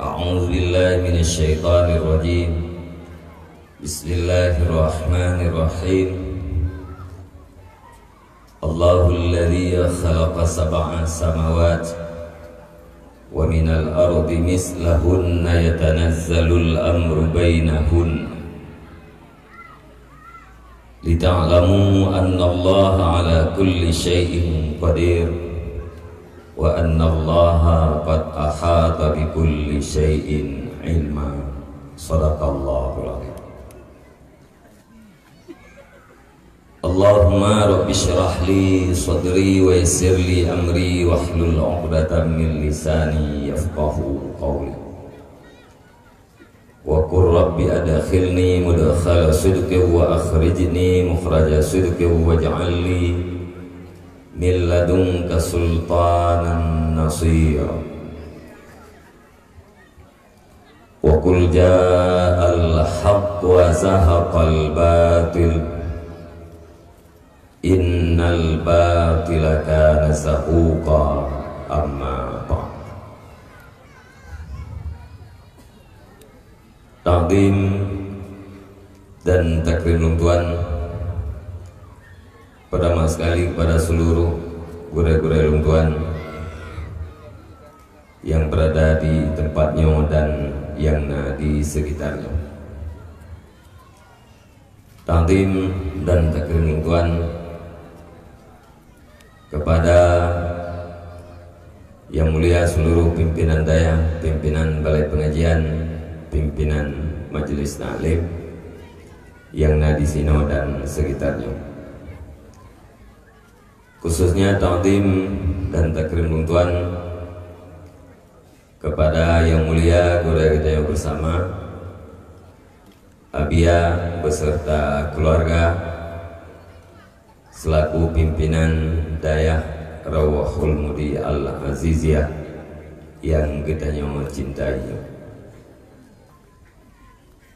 أعوذ بالله من الشيطان الرجيم. بسم الله الرحمن الرحيم. الله الذي خلق 7 سماوات ومن الأرض مثلهن يتنزل الأمر بينهن لتعلموا أن الله على كل شيء قدير وأن الله قد أحاط بكل شيء علما. صدق الله العظيم. اللهم رب اشرح لي صدري ويسر لي أمري واحلل عقدة من لساني يفقهوا قولي وقل رب أدخلني مدخل صدق وأخرجني مخرج صدق واجعل لي من لدنك سلطانا نصيرا. وقل جاء الحق وزهق الباطل إن الباطل كان زهوقا. أما بعد. Ta'zim dan takrim Tuhan pertama sekali kepada seluruh guru-guru Tuhan yang berada di tempatnya dan yang di sekitarnya. Ta'zim dan takrim Tuhan kepada yang mulia seluruh pimpinan daya, pimpinan balai pengajian, pimpinan majelis taklim yang di sini dan sekitarnya. Khususnya ta'zim dan takrim Tuhan kepada yang mulia guru kita yang bersama Abia beserta keluarga selaku pimpinan daya Rawahul Mudi Al-Aziziyah yang kita cintai.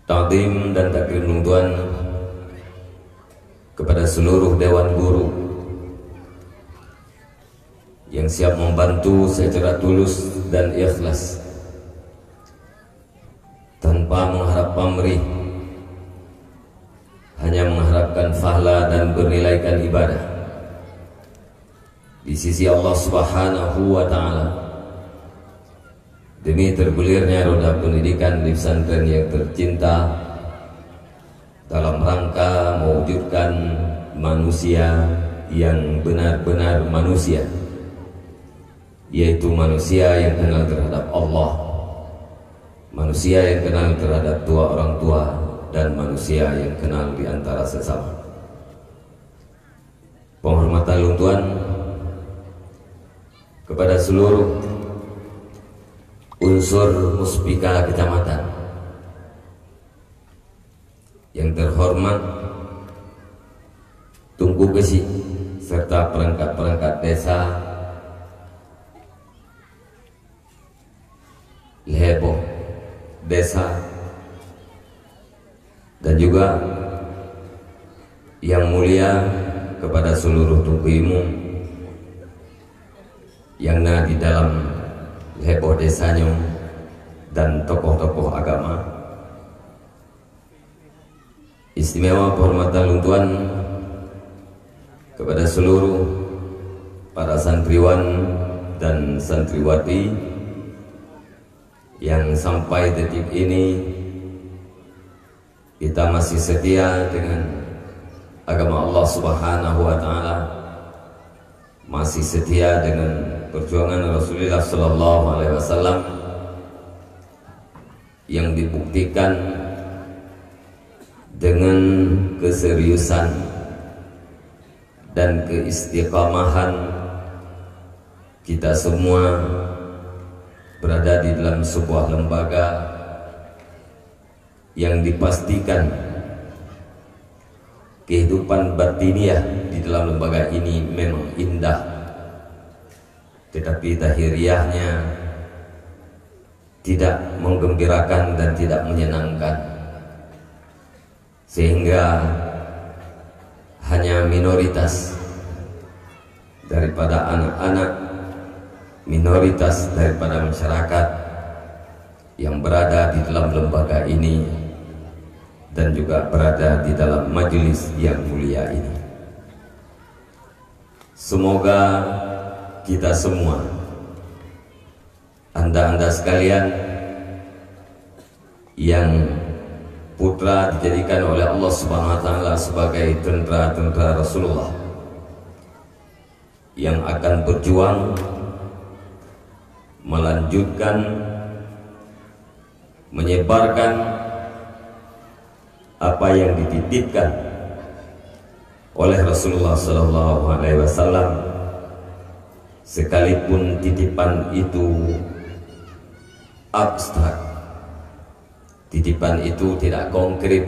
Ta'zim dan takrim Tuhan kepada seluruh dewan guru yang siap membantu secara tulus dan ikhlas tanpa mengharap pamrih, hanya mengharapkan pahala dan bernilaikan ibadah di sisi Allah Subhanahu wa Ta'ala demi tergulirnya roda pendidikan di pesantren yang tercinta dalam rangka mewujudkan manusia yang benar-benar manusia, yaitu manusia yang kenal terhadap Allah, manusia yang kenal terhadap tua orang tua, dan manusia yang kenal di antara sesama. Penghormatan Tuhan kepada seluruh unsur muspika kecamatan yang terhormat, Tungku Besi serta perangkat-perangkat desa Lebo desa, dan juga yang mulia kepada seluruh tungkuimu yang di dalam Lebo desanya dan tokoh-tokoh agama. Istimewa penghormatan Tuhan kepada seluruh para santriwan dan santriwati yang sampai detik ini kita masih setia dengan agama Allah Subhanahu wa Ta'ala, masih setia dengan perjuangan Rasulullah Sallallahu Alaihi Wasallam yang dibuktikan dengan keseriusan dan keistiqamahan kita semua berada di dalam sebuah lembaga yang dipastikan kehidupan batiniah di dalam lembaga ini memang indah, tetapi tahiriahnya tidak menggembirakan dan tidak menyenangkan, sehingga hanya minoritas daripada anak-anak, minoritas daripada masyarakat yang berada di dalam lembaga ini dan juga berada di dalam majelis yang mulia ini. Semoga kita semua, anda sekalian yang putra dijadikan oleh Allah Subhanahu wa taala sebagai tentara-tentara Rasulullah yang akan berjuang melanjutkan menyebarkan apa yang dititipkan oleh Rasulullah sallallahu alaihi wasallam, sekalipun titipan itu abstrak, titipan itu tidak konkret,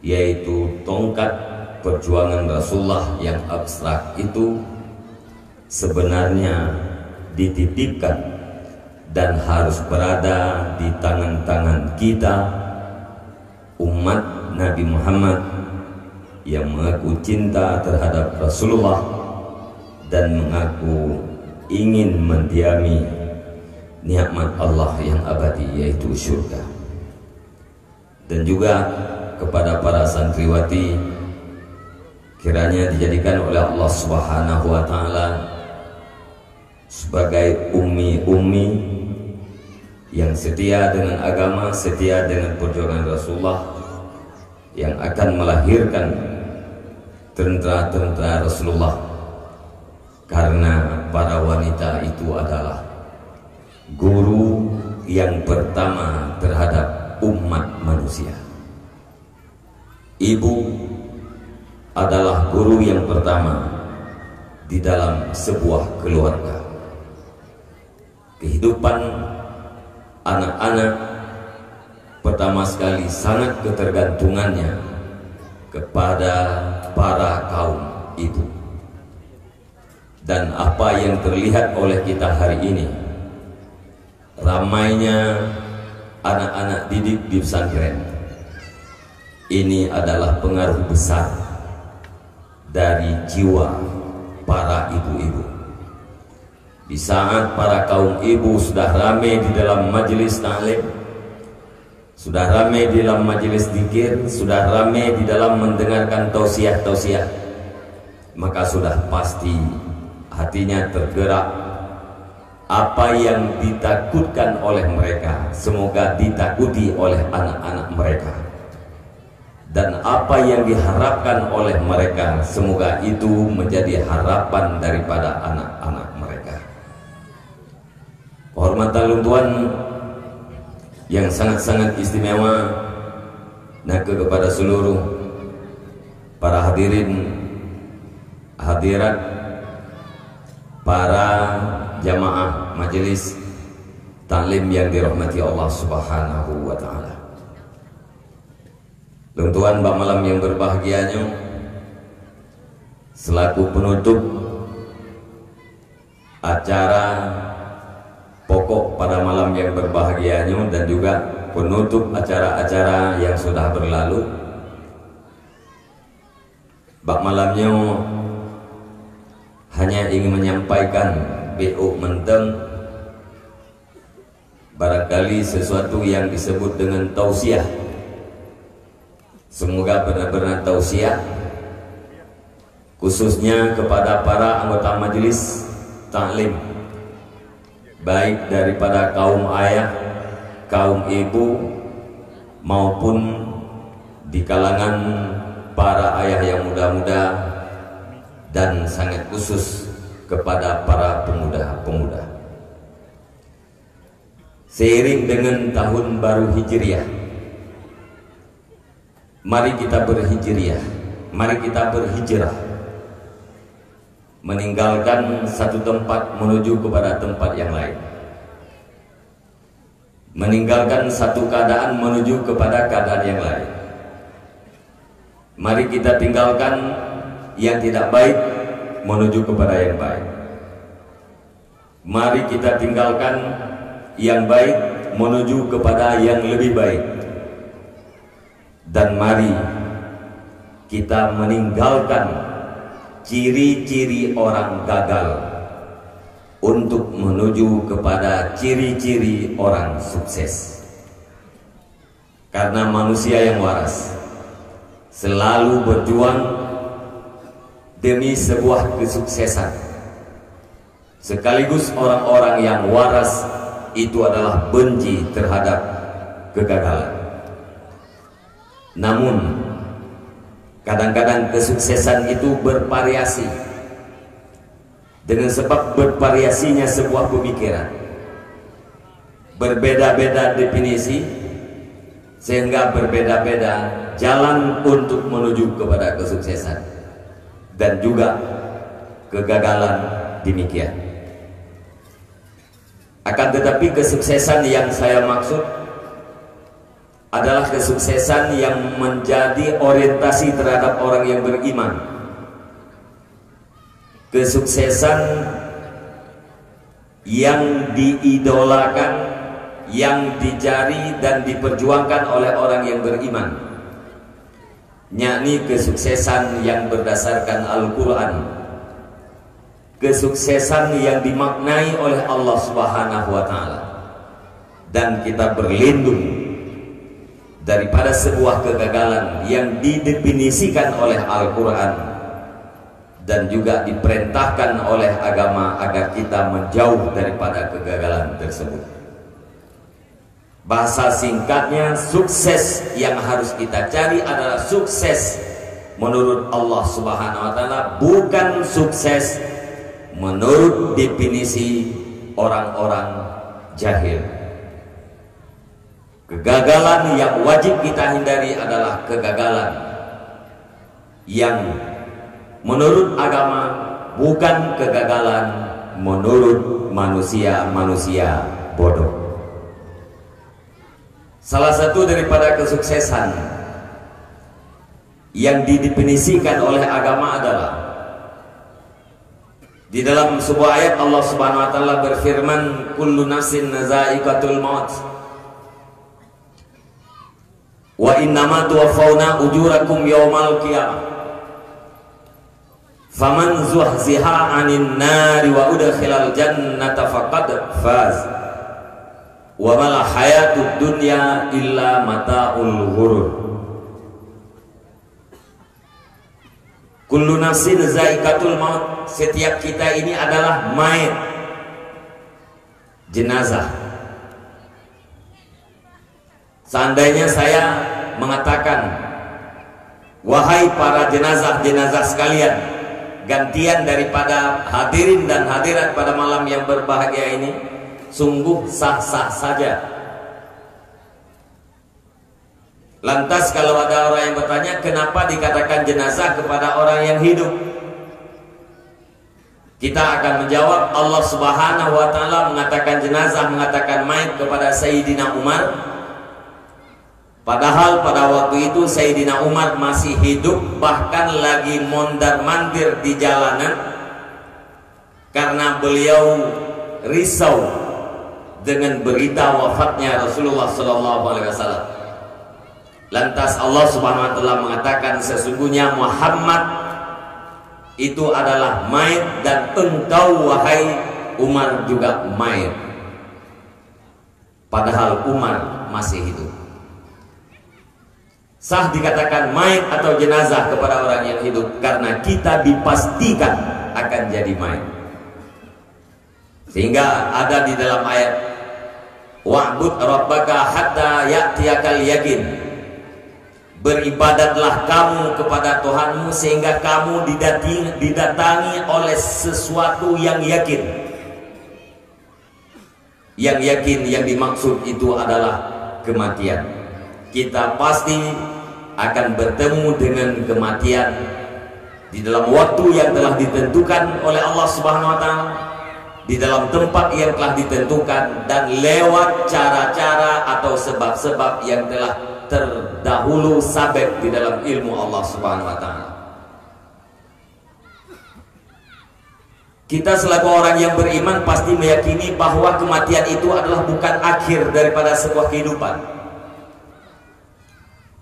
yaitu tongkat perjuangan Rasulullah yang abstrak itu sebenarnya dititipkan dan harus berada di tangan-tangan kita, umat Nabi Muhammad yang mengaku cinta terhadap Rasulullah dan mengaku ingin mendiami nikmat Allah yang abadi, yaitu surga. Dan juga kepada para santriwati, kiranya dijadikan oleh Allah Subhanahu wa taala sebagai ummi-ummi yang setia dengan agama, setia dengan perjuangan Rasulullah, yang akan melahirkan tentara-tentara Rasulullah, karena para wanita itu adalah guru yang pertama terhadap umat manusia. Ibu adalah guru yang pertama di dalam sebuah keluarga. Kehidupan anak-anak pertama sekali sangat ketergantungannya kepada para kaum ibu. Dan apa yang terlihat oleh kita hari ini, ramainya anak-anak didik di pesantren, ini adalah pengaruh besar dari jiwa para ibu-ibu. Di saat para kaum ibu sudah ramai di dalam majelis ta'lim, sudah ramai di dalam majelis zikir, sudah ramai di dalam mendengarkan tausiah-tausiah, maka sudah pasti hatinya tergerak. Apa yang ditakutkan oleh mereka, semoga ditakuti oleh anak-anak mereka. Dan apa yang diharapkan oleh mereka, semoga itu menjadi harapan daripada anak-anak mereka. Kehormatan Tuan yang sangat-sangat istimewa, naka kepada seluruh para hadirin hadirat, para jamaah majelis taklim yang dirahmati Allah Subhanahu wa taala. Tuan Mbak malam yang berbahagianya, selaku penutup acara pokok pada malam yang berbahagianya dan juga penutup acara-acara yang sudah berlalu, Mbak malamnya hanya ingin menyampaikan BO menteng, barangkali sesuatu yang disebut dengan tausiah. Semoga benar-benar tausiah, khususnya kepada para anggota majelis taklim, baik daripada kaum ayah, kaum ibu, maupun di kalangan para ayah yang muda-muda, dan sangat khusus kepada para pemuda-pemuda. Seiring dengan tahun baru Hijriah, mari kita berhijriah, mari kita berhijrah, meninggalkan satu tempat menuju kepada tempat yang lain, meninggalkan satu keadaan menuju kepada keadaan yang lain. Mari kita tinggalkan yang tidak baik menuju kepada yang baik. Mari kita tinggalkan yang baik menuju kepada yang lebih baik. Dan mari kita meninggalkan ciri-ciri orang gagal untuk menuju kepada ciri-ciri orang sukses. Karena manusia yang waras selalu berjuang demi sebuah kesuksesan. Sekaligus orang-orang yang waras itu adalah benci terhadap kegagalan. Namun kadang-kadang kesuksesan itu bervariasi. Dengan sebab bervariasinya sebuah pemikiran, berbeda-beda definisi, sehingga berbeda-beda jalan untuk menuju kepada kesuksesan dan juga kegagalan demikian. Akan tetapi kesuksesan yang saya maksud adalah kesuksesan yang menjadi orientasi terhadap orang yang beriman. Kesuksesan yang diidolakan, yang dicari dan diperjuangkan oleh orang yang beriman, yakni kesuksesan yang berdasarkan Al-Quran, kesuksesan yang dimaknai oleh Allah Subhanahu wa Ta'ala, dan kita berlindung daripada sebuah kegagalan yang didefinisikan oleh Al-Quran dan juga diperintahkan oleh agama agar kita menjauh daripada kegagalan tersebut. Bahasa singkatnya, sukses yang harus kita cari adalah sukses menurut Allah Subhanahu wa Ta'ala, bukan sukses menurut definisi orang-orang jahil. Kegagalan yang wajib kita hindari adalah kegagalan yang menurut agama, bukan kegagalan menurut manusia bodoh. Salah satu daripada kesuksesan yang didefinisikan oleh agama adalah di dalam sebuah ayat Allah Subhanahu wa Ta'ala berfirman, kullu nafsin za'iqatul maut wa innama tuwaffawna ujurakum yaumal qiyamah faman zuhziha 'anil nari wa udkhilal jannata faqad faz wa mal hayatud dunya illa mata'ul ghurur. Kullu nafsin za'iqatul maut, setiap kita ini adalah mayit, jenazah. Seandainya saya mengatakan, wahai para jenazah-jenazah sekalian, gantian daripada hadirin dan hadirat pada malam yang berbahagia ini, sungguh sah-sah saja. Lantas kalau ada orang yang bertanya, kenapa dikatakan jenazah kepada orang yang hidup? Kita akan menjawab, Allah Subhanahu wa Ta'ala mengatakan jenazah, mengatakan mayit kepada Sayyidina Umar, padahal pada waktu itu Sayyidina Umar masih hidup, bahkan lagi mondar-mandir di jalanan karena beliau risau dengan berita wafatnya Rasulullah SAW. Lantas Allah Subhanahu wa Ta'ala mengatakan, sesungguhnya Muhammad itu adalah mayit dan engkau wahai Umar juga mayit. Padahal Umar masih hidup. Sah dikatakan mayit atau jenazah kepada orang yang hidup karena kita dipastikan akan jadi mayit. Sehingga ada di dalam ayat, wa'bud rabbaka hatta ya'tiyakal yakin, beribadatlah kamu kepada Tuhanmu sehingga kamu didatangi oleh sesuatu yang yakin. Yang yakin yang dimaksud itu adalah kematian. Kita pasti akan bertemu dengan kematian di dalam waktu yang telah ditentukan oleh Allah Subhanahu wa Ta'ala, di dalam tempat yang telah ditentukan, dan lewat cara-cara atau sebab-sebab yang telah terdahulu sabek di dalam ilmu Allah Subhanahu wa Ta'ala. Kita selaku orang yang beriman pasti meyakini bahwa kematian itu adalah bukan akhir daripada sebuah kehidupan.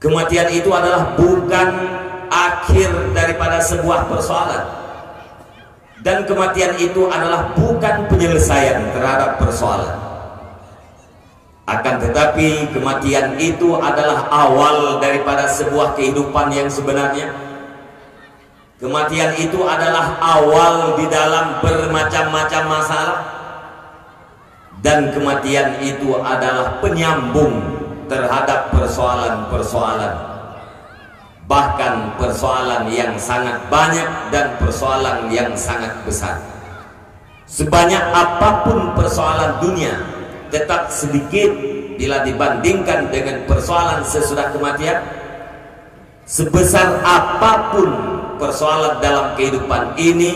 Kematian itu adalah bukan akhir daripada sebuah persoalan. Dan kematian itu adalah bukan penyelesaian terhadap persoalan. Akan tetapi kematian itu adalah awal daripada sebuah kehidupan yang sebenarnya. Kematian itu adalah awal di dalam bermacam-macam masalah. Dan kematian itu adalah penyambung terhadap persoalan-persoalan. Bahkan persoalan yang sangat banyak dan persoalan yang sangat besar. Sebanyak apapun persoalan dunia, tetap sedikit bila dibandingkan dengan persoalan sesudah kematian. Sebesar apapun persoalan dalam kehidupan ini,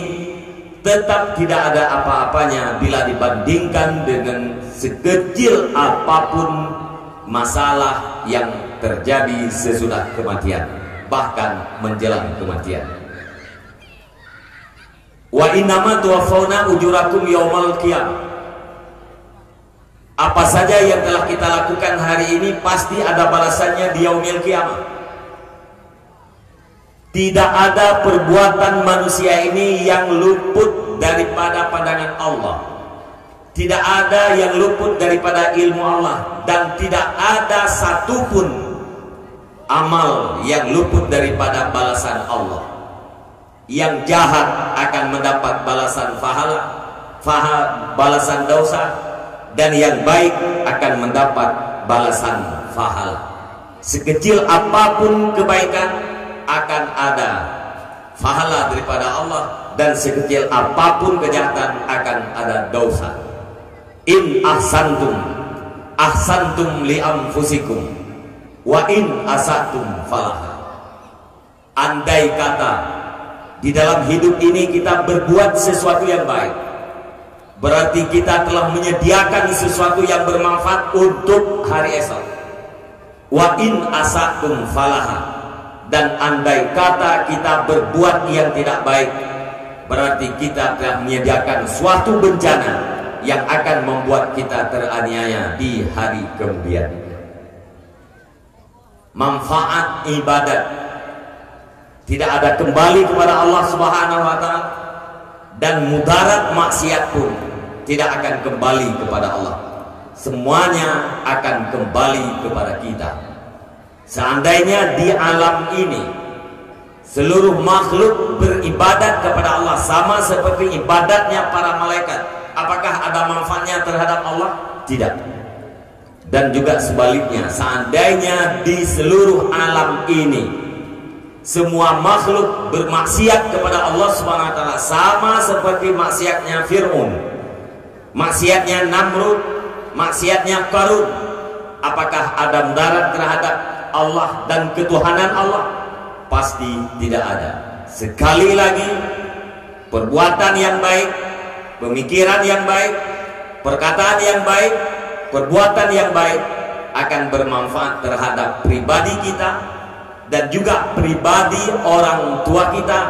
tetap tidak ada apa-apanya bila dibandingkan dengan sekecil apapun masalah yang terjadi sesudah kematian, bahkan menjelang kematian. Wa innama tuwaffawna ujurakum yaumal qiyamah. Apa saja yang telah kita lakukan hari ini pasti ada balasannya di yaumil qiyamah. Tidak ada perbuatan manusia ini yang luput daripada pandangan Allah. Tidak ada yang luput daripada ilmu Allah, dan tidak ada satupun amal yang luput daripada balasan Allah. Yang jahat akan mendapat balasan balasan dosa, dan yang baik akan mendapat balasan pahala. Sekecil apapun kebaikan akan ada pahala daripada Allah, dan sekecil apapun kejahatan akan ada dosa. In ahsantum ahsantum li anfusikum wa in asatum falaha. Andai kata di dalam hidup ini kita berbuat sesuatu yang baik, berarti kita telah menyediakan sesuatu yang bermanfaat untuk hari esok. Wa in asatum falaha. Dan andai kata kita berbuat yang tidak baik, berarti kita telah menyediakan suatu bencana yang akan membuat kita teraniaya di hari kemudian. Manfaat ibadat tidak ada kembali kepada Allah Subhanahu wa Ta'ala, dan mudarat maksiat pun tidak akan kembali kepada Allah. Semuanya akan kembali kepada kita. Seandainya di alam ini seluruh makhluk beribadat kepada Allah sama seperti ibadatnya para malaikat, apakah ada manfaatnya terhadap Allah? Tidak. Dan juga sebaliknya, seandainya di seluruh alam ini semua makhluk bermaksiat kepada Allah Subhanahu wa Ta'ala sama seperti maksiatnya Fir'aun, maksiatnya Namrud, maksiatnya Qarun, apakah ada mudarat terhadap Allah dan ketuhanan Allah? Pasti tidak ada. Sekali lagi, perbuatan yang baik, pemikiran yang baik, perkataan yang baik, perbuatan yang baik akan bermanfaat terhadap pribadi kita, dan juga pribadi orang tua kita,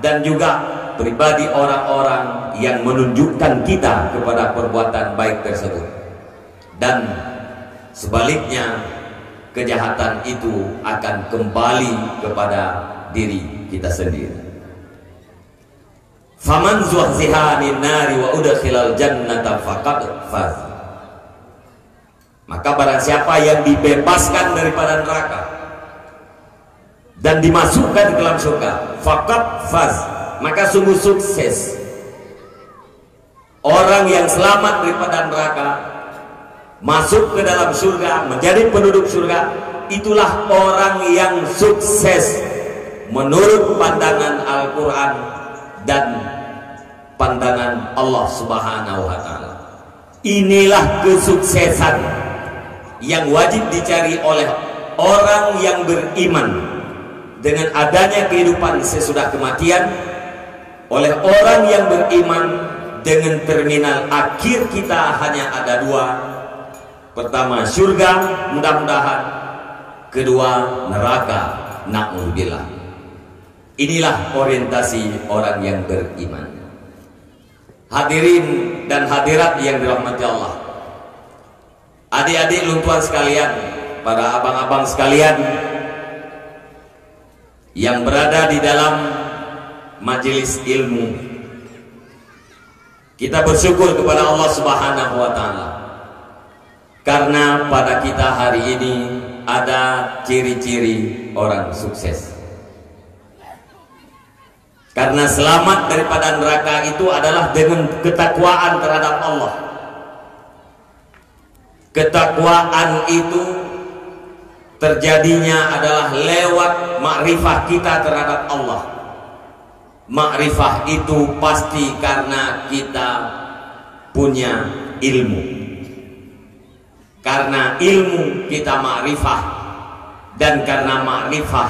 dan juga pribadi orang-orang yang menunjukkan kita kepada perbuatan baik tersebut. Dan sebaliknya, kejahatan itu akan kembali kepada diri kita sendiri. Faman zuhziha 'anil nari wa udkhilal jannata faqad faz. Maka barang siapa yang dibebaskan daripada neraka dan dimasukkan ke dalam surga, faqad faz, maka sungguh sukses. Orang yang selamat daripada neraka, masuk ke dalam surga, menjadi penduduk surga, itulah orang yang sukses menurut pandangan Al-Quran dan pandangan Allah Subhanahu wa Ta'ala. Inilah kesuksesan yang wajib dicari oleh orang yang beriman dengan adanya kehidupan sesudah kematian, oleh orang yang beriman dengan terminal akhir kita hanya ada dua. Pertama surga, mudah-mudahan. Kedua neraka, na'udzubillah. Inilah orientasi orang yang beriman. Hadirin dan hadirat yang dirahmati Allah, adik-adik luntuan sekalian, para abang-abang sekalian yang berada di dalam majelis ilmu, Kita bersyukur kepada Allah Subhanahu wa Ta'ala karena pada kita hari ini ada ciri-ciri orang sukses. Karena selamat daripada neraka itu adalah dengan ketakwaan terhadap Allah. Ketakwaan itu terjadinya adalah lewat makrifah kita terhadap Allah. Makrifah itu pasti karena kita punya ilmu. Karena ilmu kita makrifah, dan karena makrifah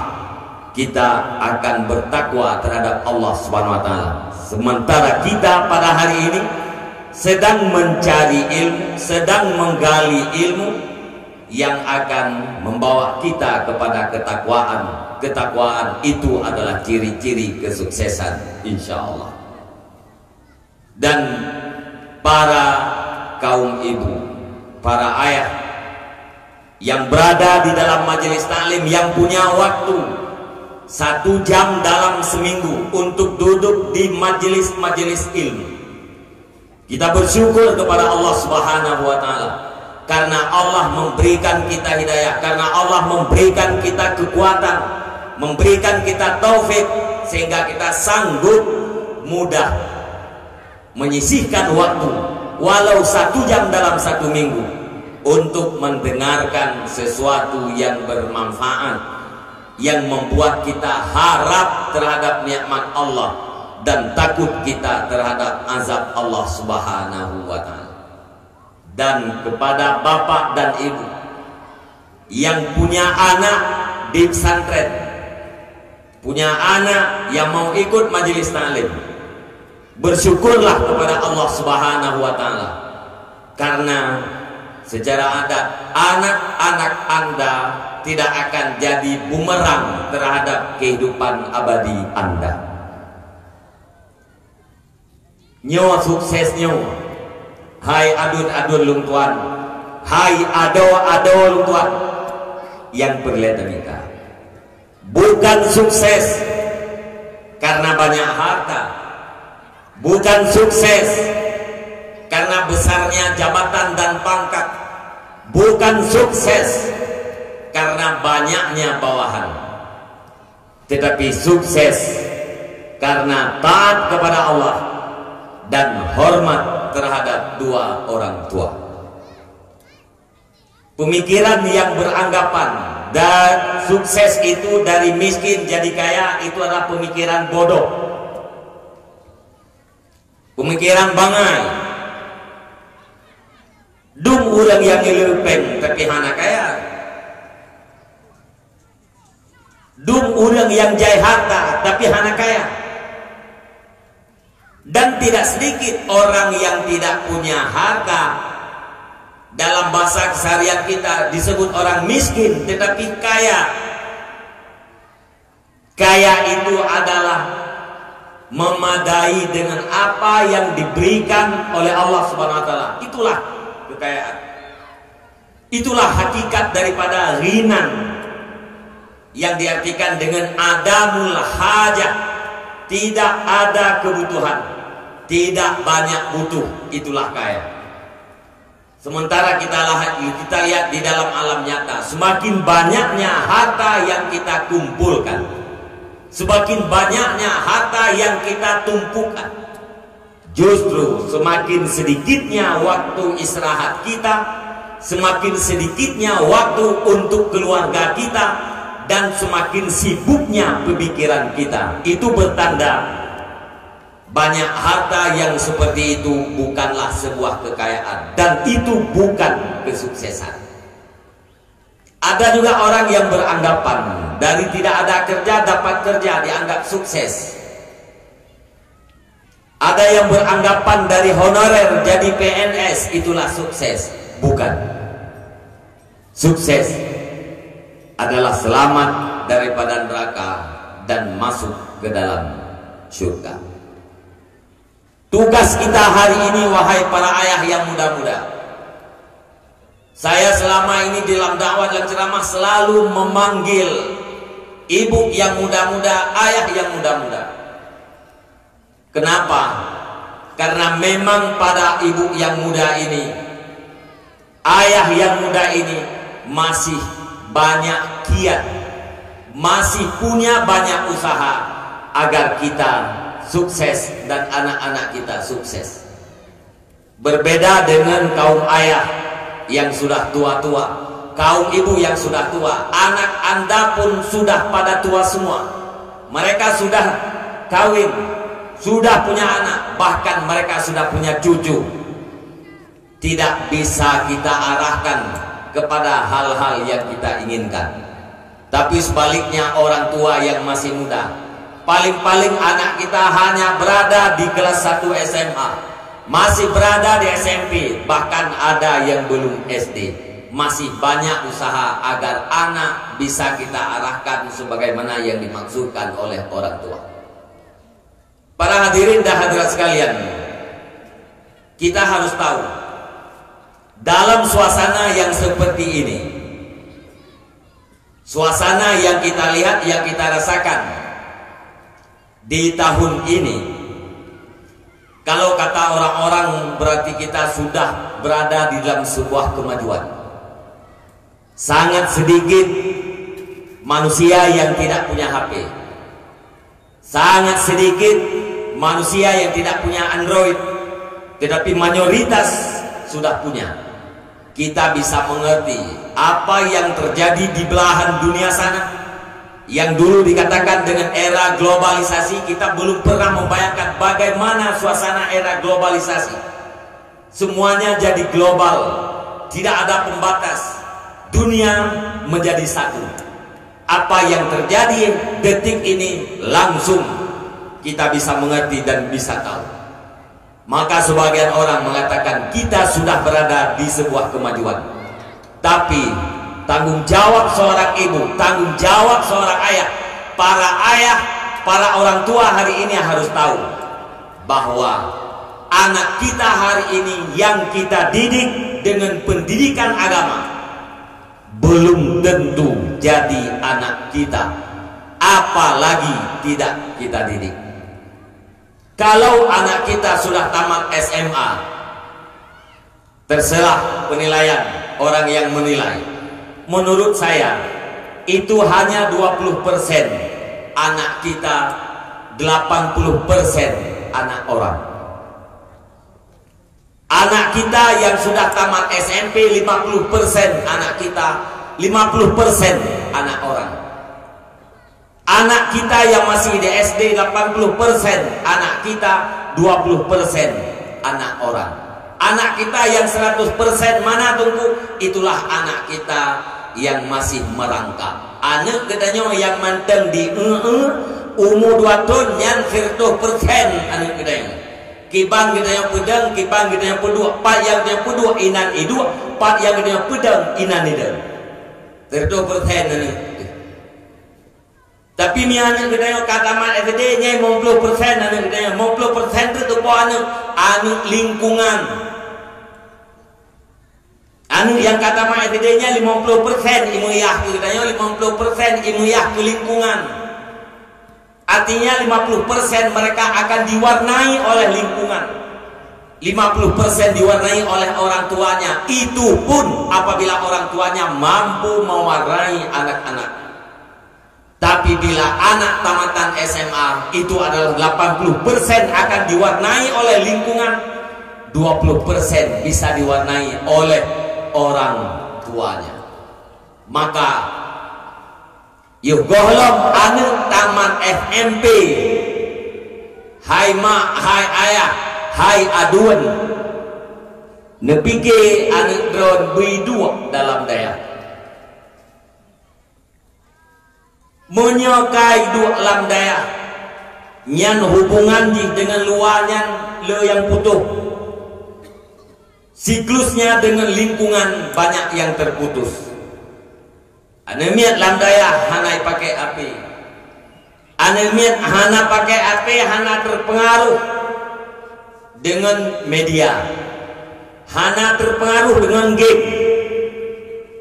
kita akan bertakwa terhadap Allah Subhanahu wa Ta'ala. Sementara kita pada hari ini sedang mencari ilmu, sedang menggali ilmu yang akan membawa kita kepada ketakwaan. Ketakwaan itu adalah ciri-ciri kesuksesan, insya Allah. Dan para kaum ibu, para ayah yang berada di dalam majelis taklim, yang punya waktu 1 jam dalam seminggu untuk duduk di majelis-majelis ilmu, kita bersyukur kepada Allah Subhanahu wa Ta'ala karena Allah memberikan kita hidayah, karena Allah memberikan kita kekuatan, memberikan kita taufik, sehingga kita sanggup mudah menyisihkan waktu walau 1 jam dalam 1 minggu untuk mendengarkan sesuatu yang bermanfaat, yang membuat kita harap terhadap nikmat Allah dan takut kita terhadap azab Allah Subhanahu wa Ta'ala. Dan kepada bapak dan ibu yang punya anak di pesantren, punya anak yang mau ikut majelis taklim, bersyukurlah kepada Allah Subhanahu wa Ta'ala karena secara adat anak-anak Anda tidak akan jadi bumerang terhadap kehidupan abadi Anda. Nyo sukses nyo, hai adun-adun lung tuan, hai ado-ado lung tuan yang berletemika, bukan sukses karena banyak harta, bukan sukses karena besarnya jabatan dan pangkat, bukan sukses karena banyaknya bawahan, tetapi sukses karena taat kepada Allah dan hormat terhadap 2 orang tua. Pemikiran yang beranggapan dan sukses itu dari miskin jadi kaya, itu adalah pemikiran bodoh, pemikiran bangai. Dung orang yang ngelupeng tapi hana kaya, dung orang yang jai harta tapi hana kaya. Dan tidak sedikit orang yang tidak punya harta, dalam bahasa keseharian kita disebut orang miskin tetapi kaya. Kaya itu adalah memadai dengan apa yang diberikan oleh Allah Subhanahu wa Ta'ala. Itulah kekayaan. Itulah hakikat daripada ghinan yang diartikan dengan adamul hajah, tidak ada kebutuhan, tidak banyak butuh, itulah kaya. Sementara kita lihat di dalam alam nyata, semakin banyaknya harta yang kita kumpulkan, semakin banyaknya harta yang kita tumpukan, justru semakin sedikitnya waktu istirahat kita, semakin sedikitnya waktu untuk keluarga kita, dan semakin sibuknya pemikiran kita. Itu bertanda banyak harta yang seperti itu bukanlah sebuah kekayaan, dan itu bukan kesuksesan. Ada juga orang yang beranggapan dari tidak ada kerja dapat kerja dianggap sukses. Ada yang beranggapan dari honorer jadi PNS itulah sukses. Bukan. Sukses adalah selamat daripada neraka dan masuk ke dalam surga. Tugas kita hari ini, wahai para ayah yang muda-muda, saya selama ini di dalam dakwah dan ceramah selalu memanggil ibu yang muda-muda, ayah yang muda-muda. Kenapa? Karena memang pada ibu yang muda ini, ayah yang muda ini masih banyak kiat, masih punya banyak usaha agar kita sukses dan anak-anak kita sukses. Berbeda dengan kaum ayah yang sudah tua-tua, kaum ibu yang sudah tua, anak Anda pun sudah pada tua semua. Mereka sudah kawin, sudah punya anak, bahkan mereka sudah punya cucu. Tidak bisa kita arahkan kepada hal-hal yang kita inginkan. Tapi sebaliknya orang tua yang masih muda, paling-paling anak kita hanya berada di kelas 1 SMA, masih berada di SMP, bahkan ada yang belum SD. Masih banyak usaha agar anak bisa kita arahkan sebagaimana yang dimaksudkan oleh orang tua. Para hadirin dan hadirat sekalian, kita harus tahu, dalam suasana yang seperti ini, suasana yang kita lihat, yang kita rasakan di tahun ini, kalau kata orang-orang berarti kita sudah berada di dalam sebuah kemajuan. Sangat sedikit manusia yang tidak punya HP, sangat sedikit manusia yang tidak punya Android, tetapi mayoritas sudah punya. Kita bisa mengerti apa yang terjadi di belahan dunia sana, yang dulu dikatakan dengan era globalisasi. Kita belum pernah membayangkan bagaimana suasana era globalisasi. Semuanya jadi global, tidak ada pembatas, dunia menjadi satu. Apa yang terjadi detik ini langsung kita bisa mengerti dan bisa tahu. Maka sebagian orang mengatakan kita sudah berada di sebuah kemajuan. Tapi tanggung jawab seorang ibu, tanggung jawab seorang ayah, para orang tua hari ini harus tahu bahwa anak kita hari ini yang kita didik dengan pendidikan agama belum tentu jadi anak kita, apalagi tidak kita didik. Kalau anak kita sudah tamat SMA, terserah penilaian orang yang menilai. Menurut saya itu hanya 20% anak kita, 80% anak orang. Anak kita yang sudah tamat SMP 50% anak kita, 50% anak orang. Anak kita yang masih di SD 80% anak kita, 20% anak orang. Anak kita yang 100% mana tunggu? Itulah anak kita yang masih merangkap. Anak katanya yang manteng di umur 2 tahun yang 100% anak katanya. Kibang katanya pedang, kibang katanya pedua, pat yang katanya pedua inan idua, pat yang katanya pedang inan idua. 100% anak. Tapi mi anak katanya kataman SD nya 50% anak katanya 50% itu po anak lingkungan. Anu yang kata mah SD-nya 50% ilmiah katanya 50% ilmiah ke lingkungan. Artinya 50% mereka akan diwarnai oleh lingkungan. 50% diwarnai oleh orang tuanya. Itu pun apabila orang tuanya mampu mewarnai anak-anak. Tapi bila anak tamatan SMA itu adalah 80% akan diwarnai oleh lingkungan, 20% bisa diwarnai oleh orang tuanya. Maka yuk golong anu taman SMP, hai mak, hai ayah, hai aduan, nepike anu drone bidua dalam daya menyokai dua dalam daya nyan hubungan dengan luarnya le yang putus. Siklusnya dengan lingkungan banyak yang terputus. Anemiat lamdaya hanai pakai api. Anemiat hana pakai api, hana terpengaruh dengan media. Hana terpengaruh dengan game.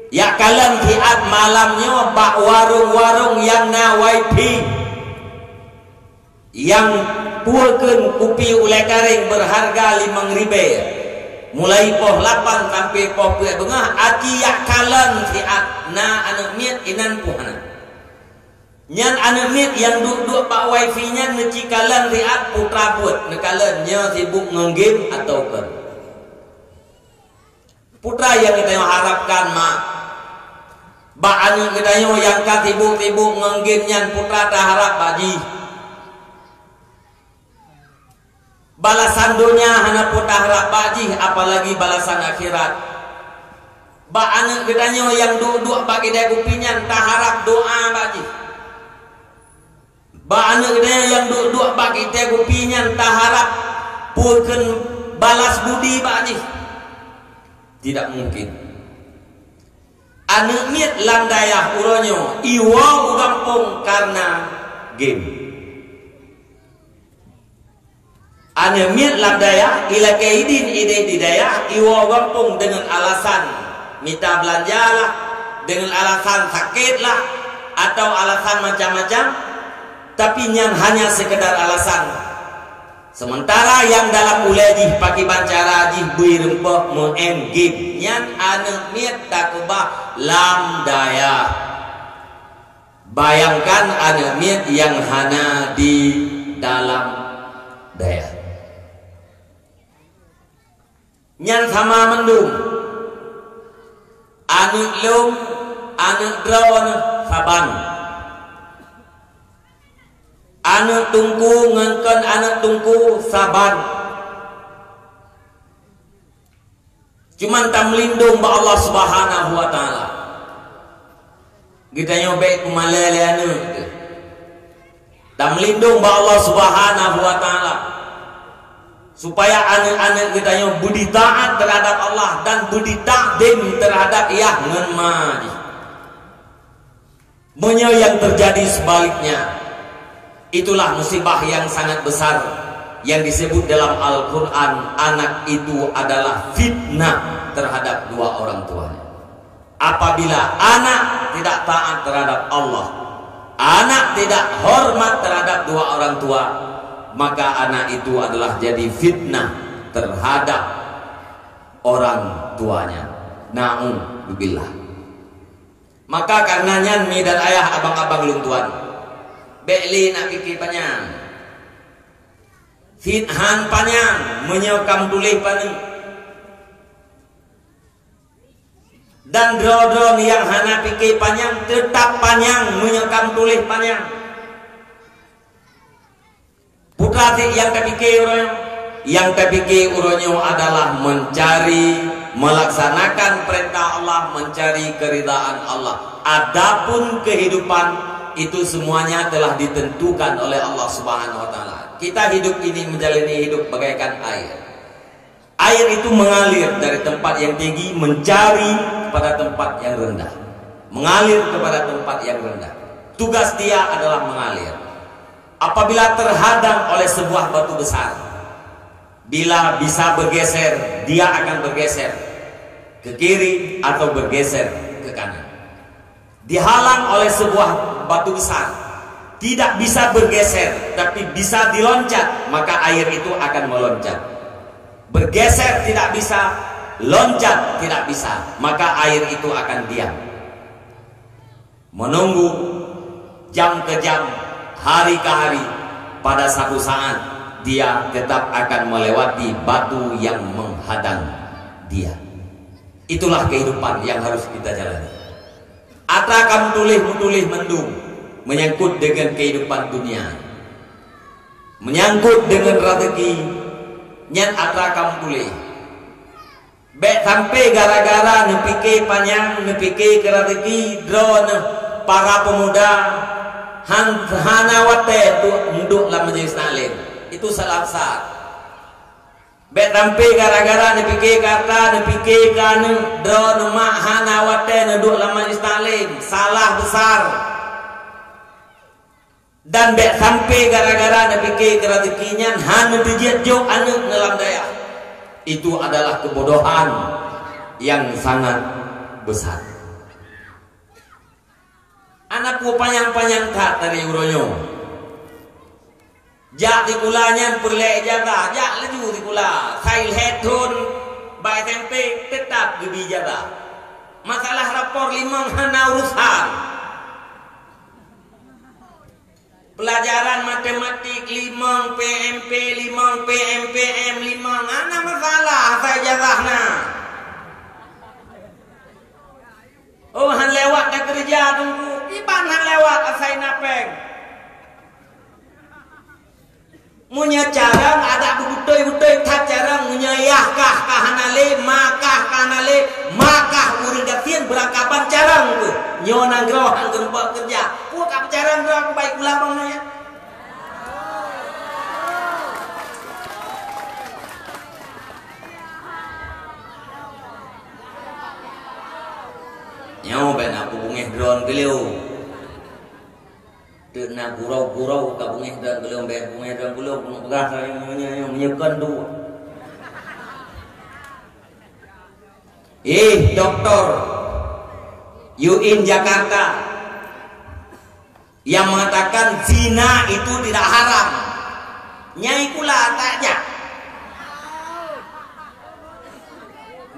Ya kalian kiat malamnya bak warung-warung yang na wifi, yang puakeun kupi ulai karing berharga 5.000 mulai poh 8 sampai poh 10 aki yak kalan siat na anu miet inan puhana nyan anu miet yang duduk pak wifi nya neci kalan siat putra buat nekalan nya sibuk nge-game atau kan putra yang kita harapkan mak ba anu kita yang kan sibuk-sibuk nge-game nyan putra tak harap baji balasan dunia hana putra harap baji apalagi balasan akhirat ba anu kita yang duduk bagi dia kupinya tak harap doa baji ba anu kita yang duduk bagi dia kupinya tak harap pulken balas budi baji tidak mungkin anu miet landayah uronyo iwa ugampung karena game anu miet landayah ila kaidin ide didayah iwa ugampung dengan alasan minta belanja lah dengan alasan sakit lah atau alasan macam-macam tapi yang hanya sekedar alasan sementara yang dalam ulajih pakai bancara jih bui rempah menggib nyan anu miet takubah lam daya bayangkan anu miet yang hana di dalam daya nyan sama mendung anu lum anu drone saban anu tungku ngengken anu tungku saban cuman tak melindung ba Allah Subhanahu wa taala kita nyobek kumalele anu tak melindung ba Allah Subhanahu wa taala supaya anak-anak kita yang budi taat terhadap Allah dan budi takdim terhadap Ia ngenmaji menyo yang terjadi sebaliknya itulah musibah yang sangat besar yang disebut dalam Al-Quran anak itu adalah fitnah terhadap dua orang tuanya apabila anak tidak taat terhadap Allah anak tidak hormat terhadap dua orang tua maka anak itu adalah jadi fitnah terhadap orang tuanya na'udzubillah maka karenanya mi dan ayah abang-abang luntuan bekli nak kiki panjang fithan panjang menyokam tulih panjang dan drodron yang hana pikir panjang tetap panjang menyokam tulih panjang putra yang terpikir uronyo adalah mencari melaksanakan perintah Allah mencari keridaan Allah adapun kehidupan itu semuanya telah ditentukan oleh Allah Subhanahu wa taala kita hidup ini menjalani hidup bagaikan air itu mengalir dari tempat yang tinggi mencari kepada tempat yang rendah mengalir kepada tempat yang rendah tugas dia adalah mengalir apabila terhadang oleh sebuah batu besar bila bisa bergeser dia akan bergeser ke kiri atau bergeser ke kanan dihalang oleh sebuah batu besar tidak bisa bergeser tapi bisa diloncat maka air itu akan meloncat bergeser tidak bisa loncat tidak bisa maka air itu akan diam menunggu jam ke jam hari ke hari pada satu saat dia tetap akan melewati batu yang menghadang dia itulah kehidupan yang harus kita jalani atrakam tulih mendung menyangkut dengan kehidupan dunia menyangkut dengan rezeki nyan atrakam tulih bek sampai gara-gara nepike panjang nepike ke rezeki drone para pemuda hanawate tu nduk la majelis taklim itu salah besar bet sampai gara-gara nepike kata nepike kan drone mak hanawate nduk la majelis taklim salah besar dan bet sampai gara-gara nepike rezekinya han dijet jo anu ngelam daya itu adalah kebodohan yang sangat besar anak panjang-panjang kat dari uronyo Jak di kulanya perlek jaga, jak laju di kula. Khail headphone, bai tempe tetap gebi jaga. Masalah rapor limang hana urusan. Pelajaran matematik limang PMP, limang PMPM, limang ana masalah saya jagahna. Oh han lewat dah kerja tunggu, iban han lewat asai napeng. Munya carang ada butoi-butoi tak carang munya yahkah kahanale makah kahanale makah urang gatian berangkapan carang tu nyo nanggro hang gempa kerja puak apa carang gerang baik ulabang ya nyo ben aku bungeh drone beliau na gurau-gurau ka bungeh dan belum bayar bungeh dan belum pegah yang menyekan tu. Doktor UIN Jakarta yang mengatakan zina itu tidak haram. Nyai kula taknya.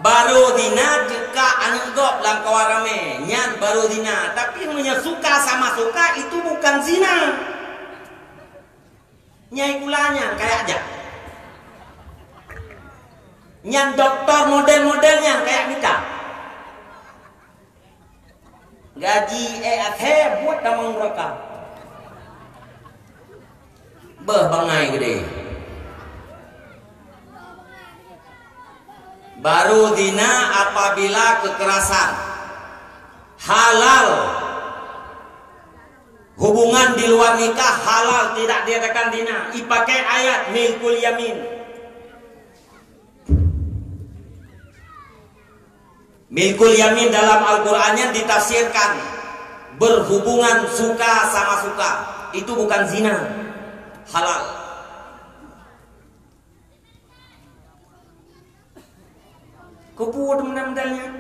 Baru dina jika anak gop lang kawarame nyan baru dina tapi punya suka sama suka itu bukan zina. Nyai kulanya kayak aja nyan dokter model-modelnya kayak kita gaji buat damang mereka bangai gede. Baru dina apabila kekerasan halal, hubungan di luar nikah halal tidak diadakan dina. Ipakai ayat milkul yamin. Milkul yamin dalam Al-Qur'annya ditafsirkan berhubungan suka sama suka. Itu bukan zina, halal. Kupu teman-temannya.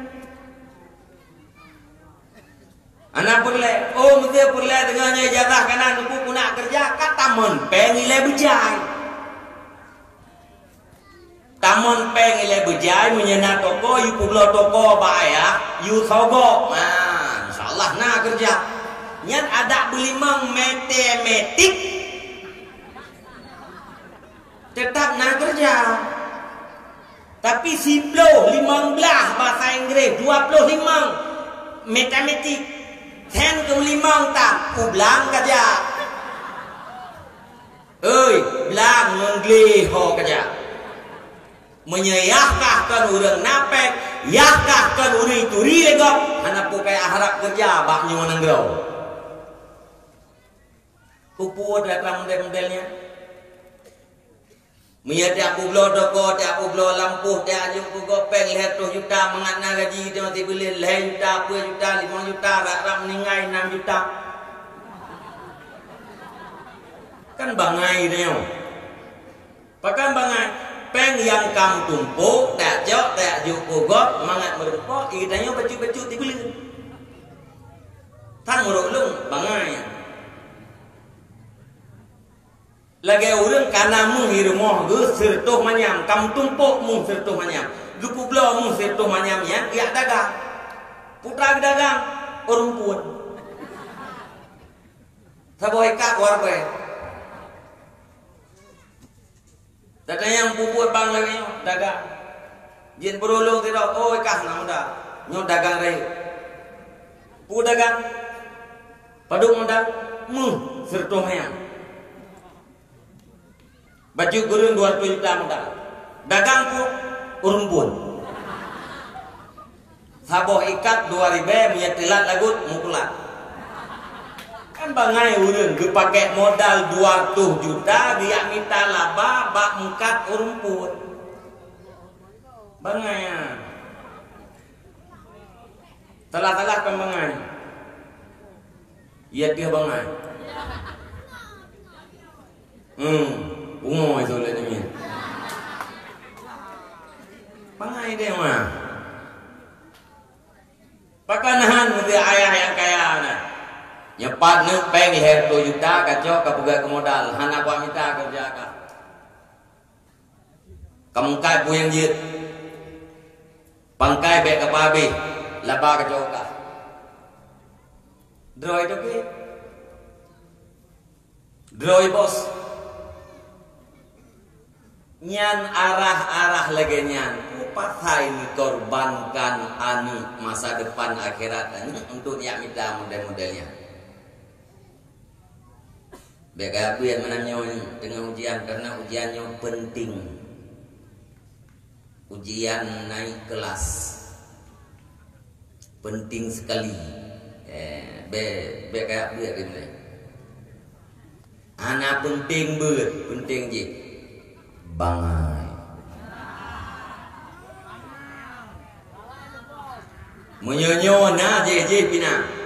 Anak perle, mesti perle dengannya jatah kanan kupu nak kerja kat taman pengile bejai. Taman pengile bejai menyena toko, yu publo toko baaya, yu sogo. Nah, insyaallah nak kerja. Nyat ada belimang matematik. Tetap nak kerja. Tapi 10, 15 bahasa Inggris, 25 matematik, 10 ke 5 tak, ulang kerja. Belang menggih ho kerja. Menyayahkah kan urang napek, yahkah kan urang turi legok, hana pukai harap kerja bak nyo nanggrau. Kupu datang model-modelnya. Mia dia aku blow doko, dia aku blow lampu, dia jumpa gopeng lihat 2 juta mengatna gaji dia mati beli 2 juta, 10 juta, 5 juta, rak meningai 6 juta. Kan bangai dia. Pakan bangai peng yang kamu tumpuk, tak jok, tak jumpa gop, mangat merumpok, itanya baju-baju dibeli. Tan merulung bangai. Lagi orang kana mu hirmoh ge sertoh manyam kam tumpuk mu sertoh manyam lupu blo mu sertoh manyam ya dia dagang putra dagang orang pun saboy ka war bae datang yang puput bang lagi dagang jin berulung tidak kah namuda nyo dagang rei pu dagang padu modal mu sertoh manyam baju gurun 200 juta modal. Dagang pun urumpun. Saboh ikat 2000 minyak telat lagut mukulat. Kan bangai urun ge pakai modal 200 juta dia minta laba bak mukat urumpun. Bangai ya. Telah-telah kan bangai. Iya dia bangai. Bungo itu lihat ni. Pangai dia mah. Pakanahan mesti ayah yang kaya na. nyepat nepeng leher 2 juta kacau ke pegawai modal hana kuat minta kerja ka kamungkai puyang jit pangkai bek ke pabe laba kacau ka droi tu ke droi bos nyan arah-arah lagi nyan pathai ni korbankan anu masa depan akhirat untuk yang minta model-modelnya bega biar menanyo dengan ujian karena ujiannya penting ujian naik kelas penting sekali bega biar ini anak penting beut penting je bangai menyonyo na je pina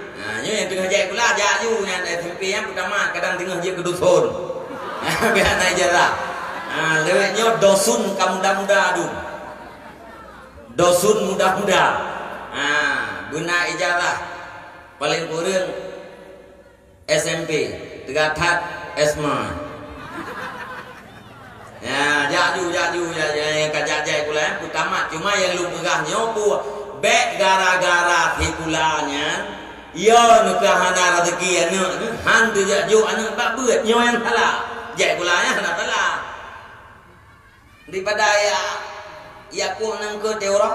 nyo yang tengah jai pula jaju yang SMP yang pertama kadang tengah je ke dusun biar naik jarak lewatnya dosun kamu muda-muda aduh dosun muda-muda guna ijarah paling kurang SMP tegatat esma ya jaju yang kajak-jai pula yang pertama cuma yang lu pegah nyopu bek gara-gara hikulanya ya nukahana rezeki anu hantu jaju anu tak beut nyo yang salah jai kulanya nak salah daripada ya ku nang ke teora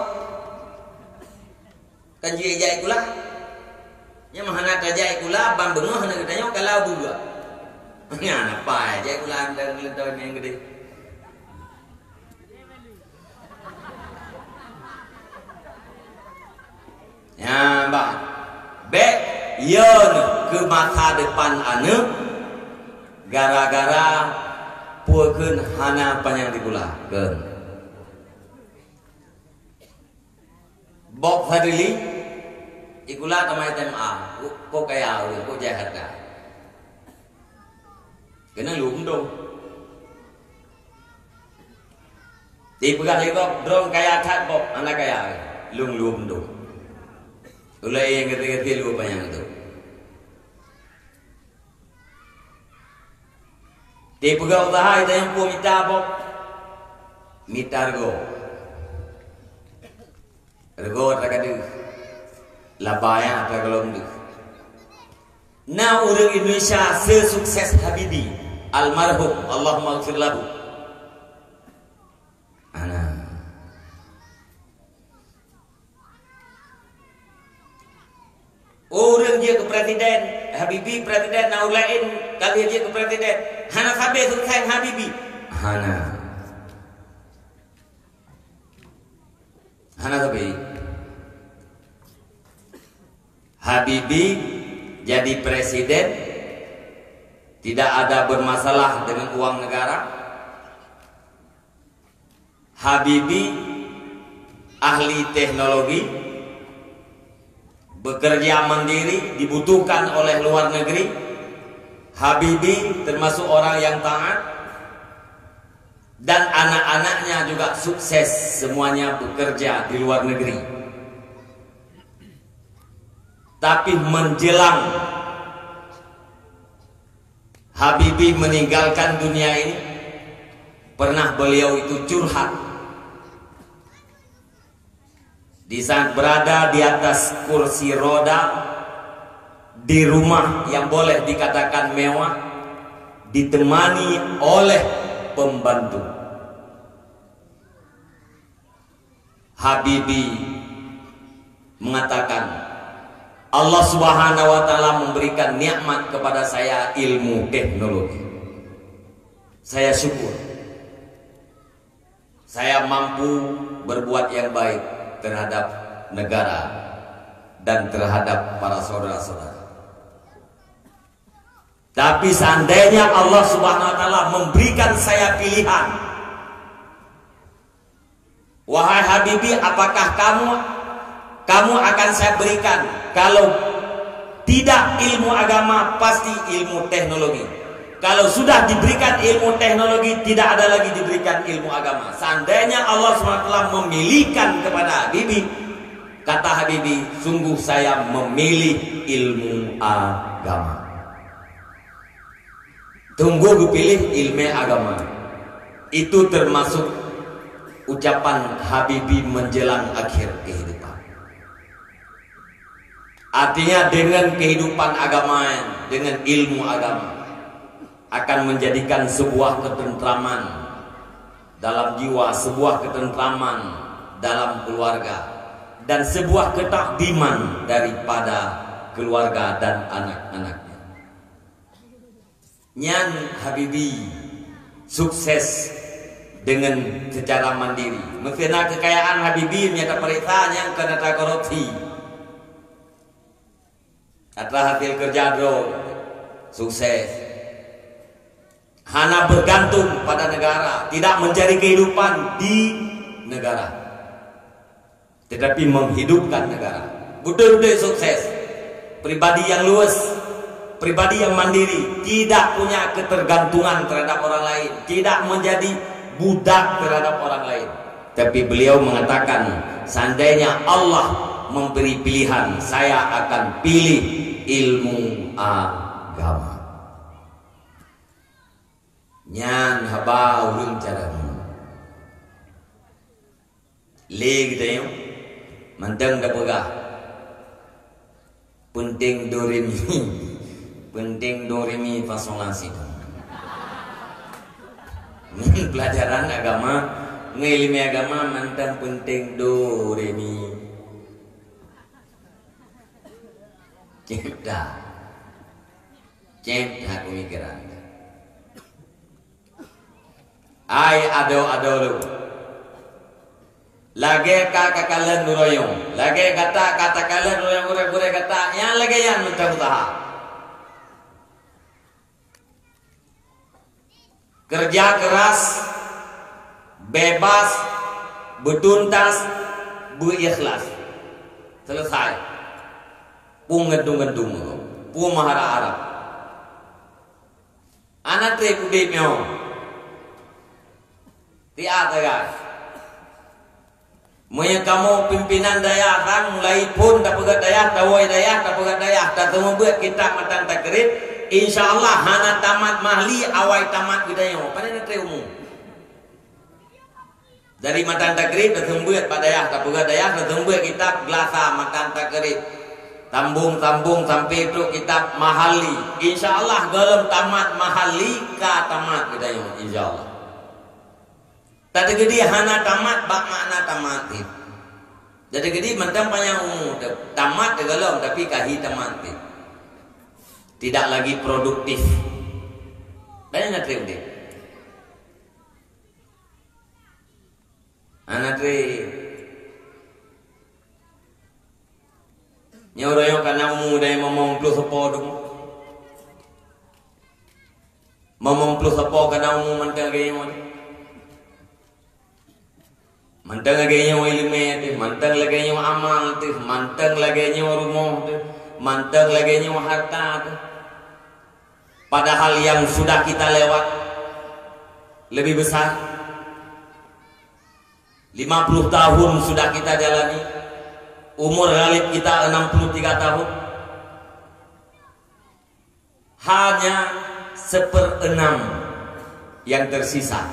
kan jai kula nya mahana ka jai kula bang bengah na katanya kalau dua nya apa jai kula dan lentoy yang gede ya mbak bek yon ke masa depan anu gara-gara puekeun hana panjang dikulakeun bok fadili ikula tamai SMA kok kaya kok jahat dah kena lum dong di pegang ikut drone kaya tat bok anak kaya lum dong ulai yang ketiga lupa yang itu di pegang usaha itu yang pun minta bok mitargo rego terkadu labaya apa kalau tu nah orang Indonesia sesukses Habibie almarhum Allahumma ighfir lahu orang dia ke presiden Habibie presiden nau lain kali dia ke presiden hana sampai sukses Habibie hana sampai Habibie jadi presiden tidak ada bermasalah dengan uang negara Habibie ahli teknologi bekerja mandiri dibutuhkan oleh luar negeri Habibie termasuk orang yang taat dan anak-anaknya juga sukses semuanya bekerja di luar negeri tapi menjelang Habibie meninggalkan dunia ini pernah beliau itu curhat di saat berada di atas kursi roda di rumah yang boleh dikatakan mewah ditemani oleh pembantu Habibie mengatakan Allah Subhanahu wa taala memberikan nikmat kepada saya ilmu teknologi saya syukur saya mampu berbuat yang baik terhadap negara dan terhadap para saudara-saudara. Tapi seandainya Allah Subhanahu wa taala memberikan saya pilihan, wahai Habibie, apakah kamu akan saya berikan kalau tidak ilmu agama pasti ilmu teknologi. Kalau sudah diberikan ilmu teknologi, tidak ada lagi diberikan ilmu agama. Seandainya Allah SWT memilihkan kepada Habibie, Kata Habibie, sungguh saya memilih ilmu agama. Tunggu gue pilih ilmu agama. Itu termasuk ucapan Habibie menjelang akhir kehidupan. Artinya dengan kehidupan agama, dengan ilmu agama akan menjadikan sebuah ketentraman dalam jiwa, sebuah ketentraman dalam keluarga, dan sebuah ketakdiman daripada keluarga dan anak-anaknya. Nyan Habibie sukses dengan secara mandiri. Mestinya kekayaan Habibie nyata perintah yang kena korupsi. Adalah hasil kerja bro, sukses. Hana bergantung pada negara, tidak mencari kehidupan di negara, tetapi menghidupkan negara. Betul-betul sukses. Pribadi yang luas, pribadi yang mandiri, tidak punya ketergantungan terhadap orang lain, tidak menjadi budak terhadap orang lain. Tapi beliau mengatakan, seandainya Allah memberi pilihan, saya akan pilih ilmu agama. Nyan haba urung caramu leg dayo mantang da pegah penting doremi fasolasi. Pelajaran agama, ngilmi agama mantang penting doremi. Cipta pemikiran. Ai ado lu. Lagi kakalan nuroyong, lagi kata katakan nuroyong gure kata, yang lagi yang mentah usaha. Kerja keras, bebas, betuntas, berikhlas. Selesai. Pung ngedung, pung mahara-harap. Anak tri kudip nyo. Tiada guys. Moya kamu pimpinan daya kan mulai pun tak pegat daya, tawai daya, tak pegat daya, tak temu buat kita matan takrib. Insyaallah hana tamat mahli awai tamat bidayo. Pada nak umum. Dari matan takrib tak temu buat padaya, tak pegat daya, tak temu buat kitab gelasa matan takrib. Tambung sampai itu kitab mahali. Insyaallah dalam tamat mahali ka tamat bidayo insyaallah. Tadi gede hana tamat bak makna tamat. Jadi gede mentang panjang umum tamat degalom tapi kahi tamat. Tidak lagi produktif. Banyak tri udah. Anak tri nyoroyo kana muda yang momong plus sepo dong. Momong plus sepo kana umum mentang gaya mon. Mantang lagi nyawa ilmu, mantang lagi nyawa amal, mantang lagi nyawa rumah, mantang lagi nyawa harta. Padahal yang sudah kita lewat lebih besar. 50 tahun sudah kita jalani. Umur ghalib kita 63 tahun. Hanya 1/6 yang tersisa.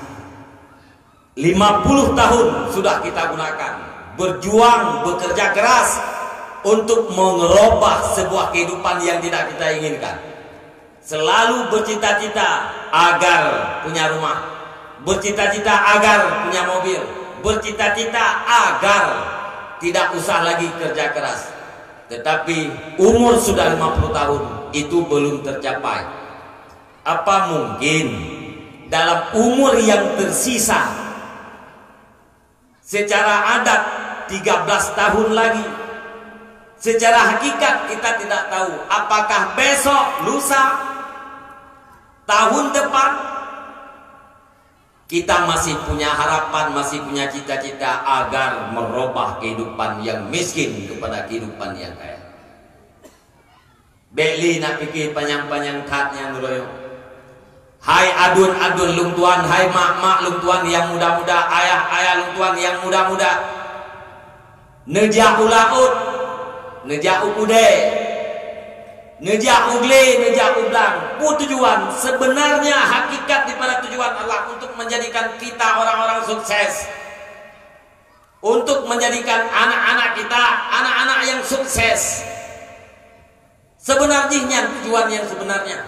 50 tahun sudah kita gunakan berjuang, bekerja keras untuk mengerubah sebuah kehidupan yang tidak kita inginkan. Selalu bercita-cita agar punya rumah, bercita-cita agar punya mobil, bercita-cita agar tidak usah lagi kerja keras. Tetapi umur sudah 50 tahun itu belum tercapai. Apa mungkin dalam umur yang tersisa secara adat 13 tahun lagi, secara hakikat kita tidak tahu apakah besok, lusa, tahun depan kita masih punya harapan, masih punya cita-cita agar merubah kehidupan yang miskin kepada kehidupan yang kaya. Beli nak pikir panjang-panjang katnya nuroyo. Hai adun-adun lung tuan, hai mak-mak lung tuan yang muda-muda, ayah-ayah lung tuan yang muda-muda. Nejak ulaut, nejak ukude, nejak ugle, nejak ublang. Tujuan sebenarnya hakikat daripada tujuan Allah untuk menjadikan kita orang-orang sukses, untuk menjadikan anak-anak kita anak-anak yang sukses. Sebenarnya tujuan yang sebenarnya.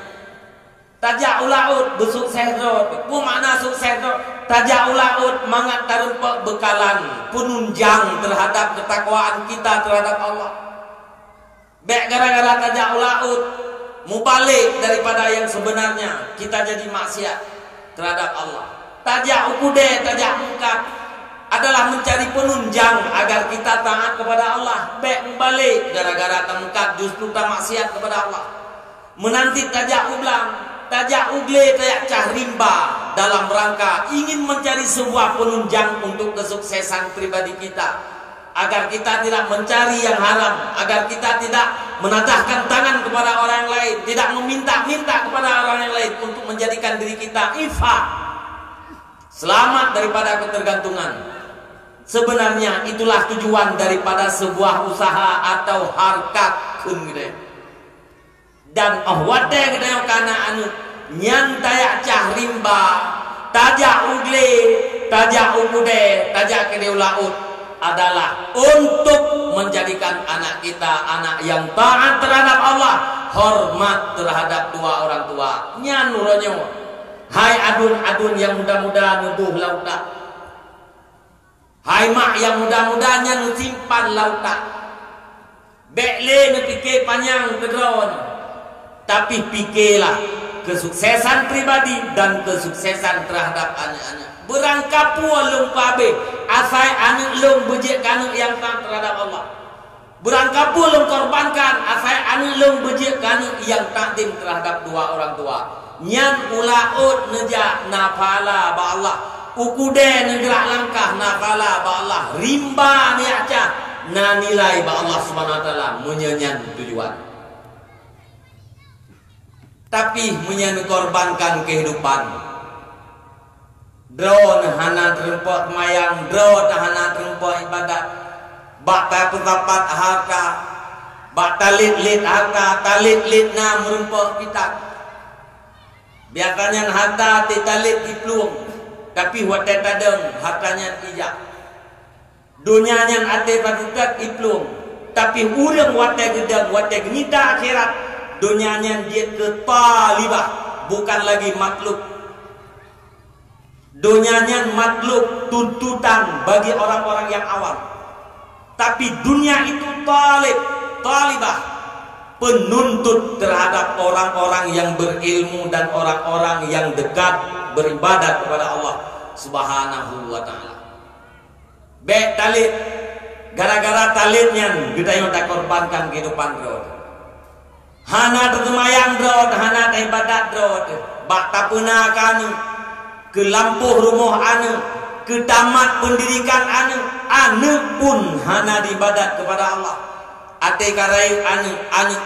Tajak ulaut bersukses rod. Apa makna sukses rod? Tajak ulaut mangat tarumpak bekalan penunjang terhadap ketakwaan kita terhadap Allah. Baik gara-gara tajak ulaut mubalik daripada yang sebenarnya kita jadi maksiat terhadap Allah. Tajak ukude, tajak mungkar adalah mencari penunjang agar kita taat kepada Allah. Baik mubalik gara-gara mungkar justru kita maksiat kepada Allah. Menanti tajak ublang, tajak ugle, tajak cahrimba dalam rangka ingin mencari sebuah penunjang untuk kesuksesan pribadi kita, agar kita tidak mencari yang haram, agar kita tidak menatahkan tangan kepada orang yang lain, tidak meminta-minta kepada orang yang lain, untuk menjadikan diri kita ifah, selamat daripada ketergantungan. Sebenarnya itulah tujuan daripada sebuah usaha atau harkat kun gitu. Dan ahwate kita kana anu nyan tayak cahrimba, tajak ugle, tajak ukude, tajak kedeu laut adalah untuk menjadikan anak kita anak yang taat terhadap Allah, hormat terhadap dua orang tua. Nyan nuronyo. Hai adun-adun yang muda-muda nubuh lauta. Hai mak yang muda-muda nyan simpan lauta. Bekle nepike panjang kedron. Tapi pikirlah kesuksesan pribadi dan kesuksesan terhadap anak-anak. Berangkapu lung pabe, asai anak lung bejek kanuk yang tak terhadap Allah. Berangkapu lung korbankan, asai anak lung bejek kanuk yang takdim terhadap dua orang tua. Nyan ulaut nejak nafala ba Allah, ukude negerak langkah nafala ba Allah, rimba ni aca na nilai ba Allah Subhanahu wa taala menyenyan tujuan. Tapi menyekorbankan kehidupan. Drone hana terempok mayang, drone hana terempok ibadat. Bak tapat harta, bak talit-lit harta, talit-lit na merempok pitak. Biasanya harta titalit diplung, tapi wate tadeng hartanya ijak. Dunianya ate patutat diplung, tapi urang wate gedang, wate genita akhirat. Dunianya dia ketalibah, bukan lagi makhluk. Dunianya makhluk tuntutan bagi orang-orang yang awam. Tapi dunia itu talibah, penuntut terhadap orang-orang yang berilmu dan orang-orang yang dekat beribadat kepada Allah Subhanahu wa taala. Baik talit, gara-gara talitnya kita yang tak korbankan kehidupan roh. Hana tertemayang drod, hana ibadat drod, bak tapena kanu, ke lampuh rumah anu, ke tamat pendidikan anu pun hana ibadat kepada Allah. Ate karai anu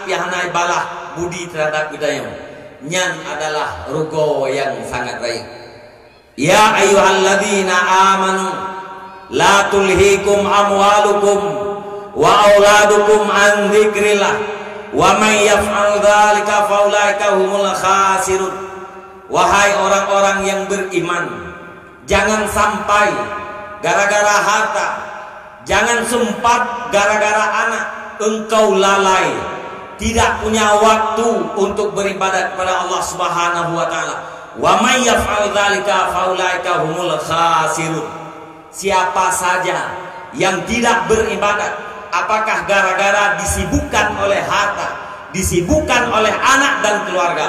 pihana ibalah budi terhadap budaya. Nyan adalah rugo yang sangat baik. Ya ayyuhalladzina amanu la tulhikum amwalukum wa auladukum an dzikrillah. Wa may yaf'al dzalika faulaika humul khasirun. Wahai orang-orang yang beriman, jangan sampai gara-gara harta, jangan sempat gara-gara anak engkau lalai, tidak punya waktu untuk beribadat kepada Allah Subhanahu wa taala. Wa may yaf'al dzalika faulaika humul khasirun. Siapa saja yang tidak beribadat, apakah gara-gara disibukkan oleh harta, disibukkan oleh anak dan keluarga,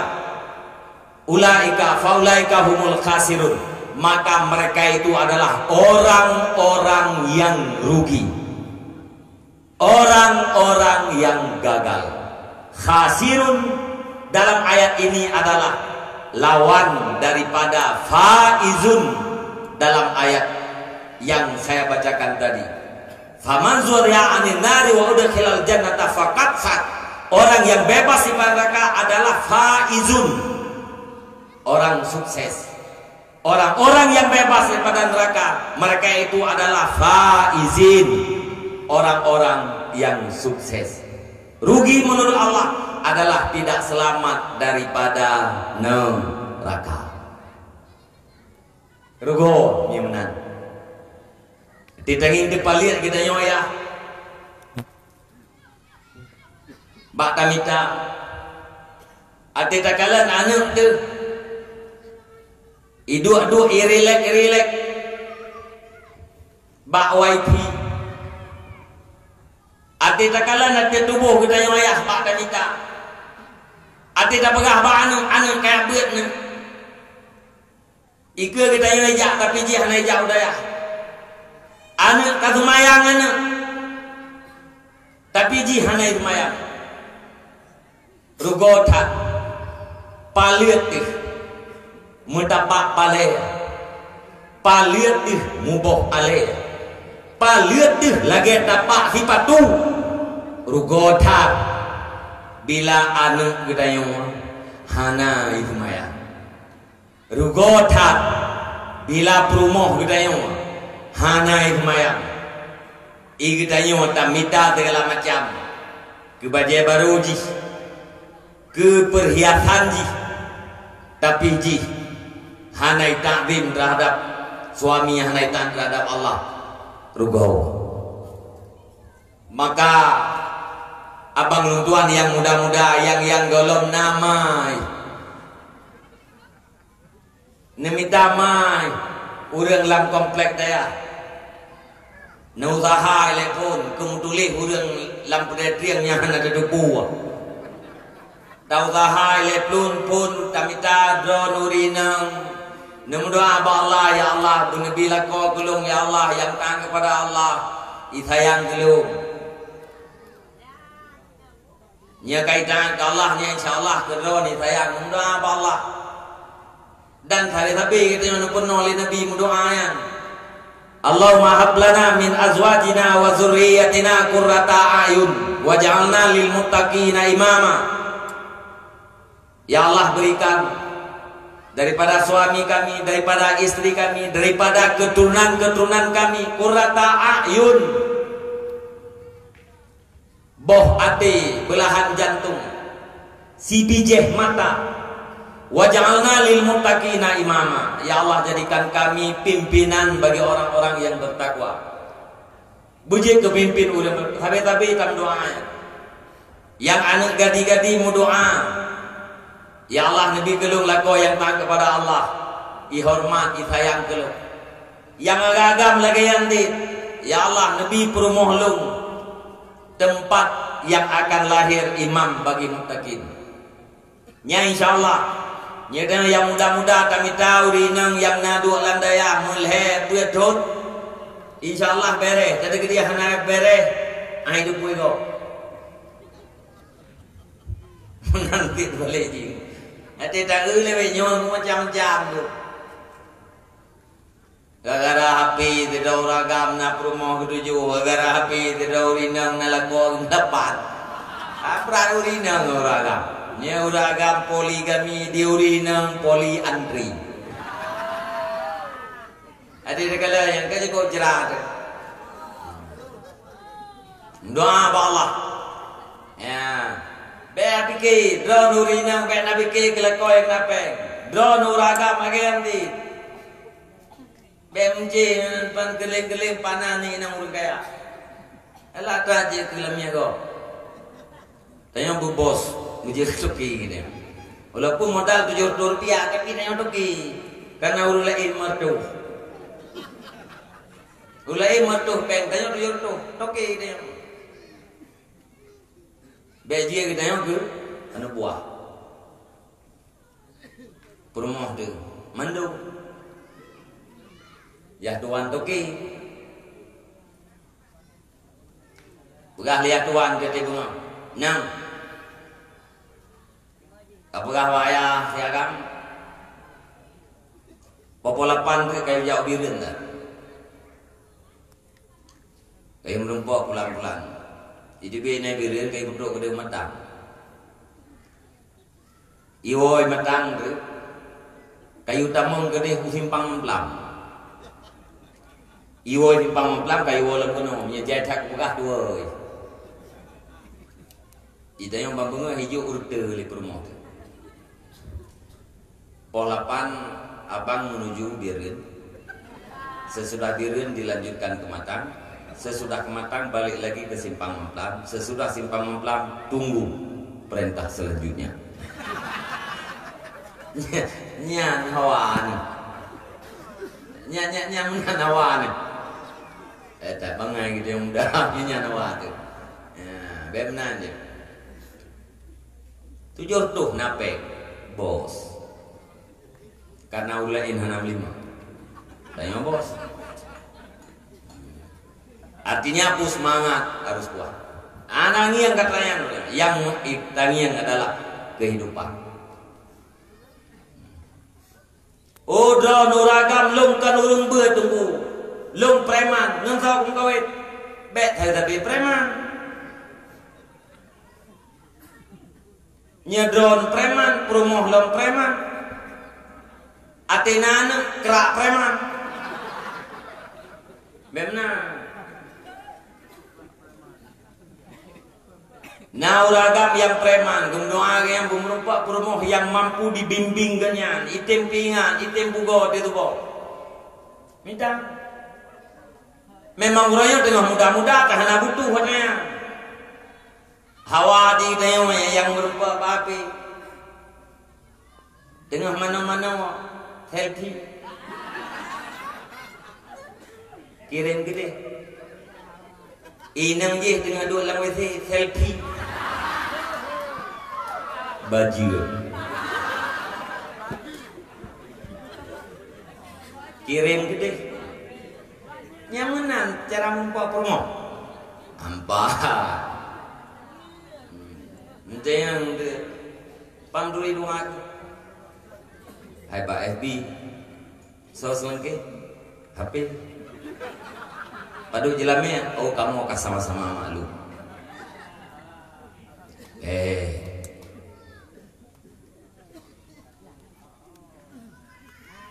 ulaika faulaika humul khasirun, maka mereka itu adalah orang-orang yang rugi, orang-orang yang gagal. Khasirun dalam ayat ini adalah lawan daripada faizun dalam ayat yang saya bacakan tadi. Faman zuriya anin nari wa udkhilal jannata faqad fat. Orang yang bebas di neraka adalah faizun, orang sukses. Orang-orang yang bebas daripada neraka, mereka itu adalah faizin. orang-orang yang sukses. Rugi menurut Allah adalah tidak selamat daripada neraka. Rugo ni menang. Ditengin dipaliat kita nyoya. Bak tamita. Ati takalan anak tu. Iduk-duk irilek. Bak wifi. Ati takalan ati tubuh kita nyoya bak tamita. Ati tak pegah bak anak kayak beut ni. Ika kita yang ejak tapi jih hana ejak udaya. Anak tak semayang anak. Tapi jih hana semayang. Rugo tak paliat tih mutapak paleh. Paliat tih muboh aleh. Paliat tih lagi tapak hipatu. Rugo tak bila anak kita yang hana semayang. Rugo tak bila perumoh kita yang hana ismayang kita yang tak minta segala macam ke baju baru ji ke perhiasan ji tapi ji hana takzim terhadap suami, hana takzim terhadap Allah. Rugo maka abang tuan yang muda-muda yang golom namai nemita mai urang lam komplek daya na usaha ile pun kemutulih urang lam pedetriang yang ada debu da usaha ile pun tamita dro nurinang nemudoa ba Allah ya Allah bu nabi lako gulung ya Allah yang tang kepada Allah isayang gulung nya kaitan ke Allah nya insyaallah kedro ni sayang nemudoa ba Allah. Dan hari Nabi kita yang penuh oleh Nabi mendoakan Allahumma hab lana min azwajina wa zurriyyatina qurrata a'yun waj'alna lil muttaqina imama. Ya Allah berikan daripada suami kami, daripada istri kami, daripada keturunan-keturunan kami qurrata a'yun, boh ati, belahan jantung, si bijih mata. Waj'alna lil muttaqina imama. Ya Allah jadikan kami pimpinan bagi orang-orang yang bertakwa. Buji kepimpin udah tapi tam doa. Yang anak gadi-gadi mu doa. Ya Allah nabi gelung lako yang taat kepada Allah. Ihormat isayang gelung. Yang agam lagi yang di. Ya Allah nabi perumohlung tempat yang akan lahir imam bagi muttaqin. Nya insyaallah nyedang yang muda-muda kami tahu rinang yang nadu landaya mulhe betul insyaallah beres jadi dia hana beres ai hidup gue go nanti boleh ji ate tak lewe nyon macam-macam tu gara-gara HP tidak ragam na promo ketujuh gara-gara HP tidak rinang na lagu dapat apa rinang ragam nya uragam poligami diurinang poliandri. Ada segala yang kaje kau jerat. Doa ba Allah. Ya. Be apike drone urinang be nabike kelako yang napeng. Drone uragam agen di. Be menje pan geleng-geleng panani nang urgaya. Ala taje kelamnya go. Tanya bu bos mujur toki gitu. Walaupun modal 700 rupiah tapi tanya toki karena ulai mertu. Ulai mertu peng tanya 700 toki dia. Beji kita yang ke anu buah. Perumoh tu mandu. Ya tuan toki. Begah lihat tuan ke bunga. Nang apakah wayah siagam popolapan ke kayu jauh birin tak kayu melumpuk pulang-pulang jadi bina birin kayu beduk ke matang iwoi matang tu kayu tamung ke dia simpang pelam Iwo simpang memplam kayu wala kono nya jadak pegah dua. Ida yang bambunga hijau urte le permo. Polapan abang menuju Biren. Sesudah Biren dilanjutkan ke Matang. Sesudah ke Matang balik lagi ke Simpang Memplam. Sesudah Simpang Memplam tunggu perintah selanjutnya. Nyan hawan. Nyan mana hawan. Tak bangai gitu yang mudah nyan hawan tu. Ya, benar je. Tujuh tuh napek bos. Karena ulain hanam lima. Tanya bos. Artinya aku semangat harus kuat. Anak yang katanya yang tangian adalah kehidupan. Udah nuragam lung kan urung bertunggu. Lung preman ngengsau kawit. Bet tapi preman. Nyedron preman, promoh lom preman. Atenana kerak preman. Benar. Nauragam yang preman, gumdoa yang bumrupa promoh yang mampu dibimbing ganyan, item pingan, item bugo itu bo. Minta. Memang urangnya tengah muda-muda karena butuh katanya. Hawa di tengah yang berupa api. Tengah mana-mana selfie. Kirim gede. Inang je tengah duduk dalam WC selfie. Bajir. Kirim gede. Nyamanan cara membuat promo. Ampak. Nanti yang panduri doa. Hai Pak FB. Sosok ke HP. Padu jelamnya, oh kamu akan sama-sama malu.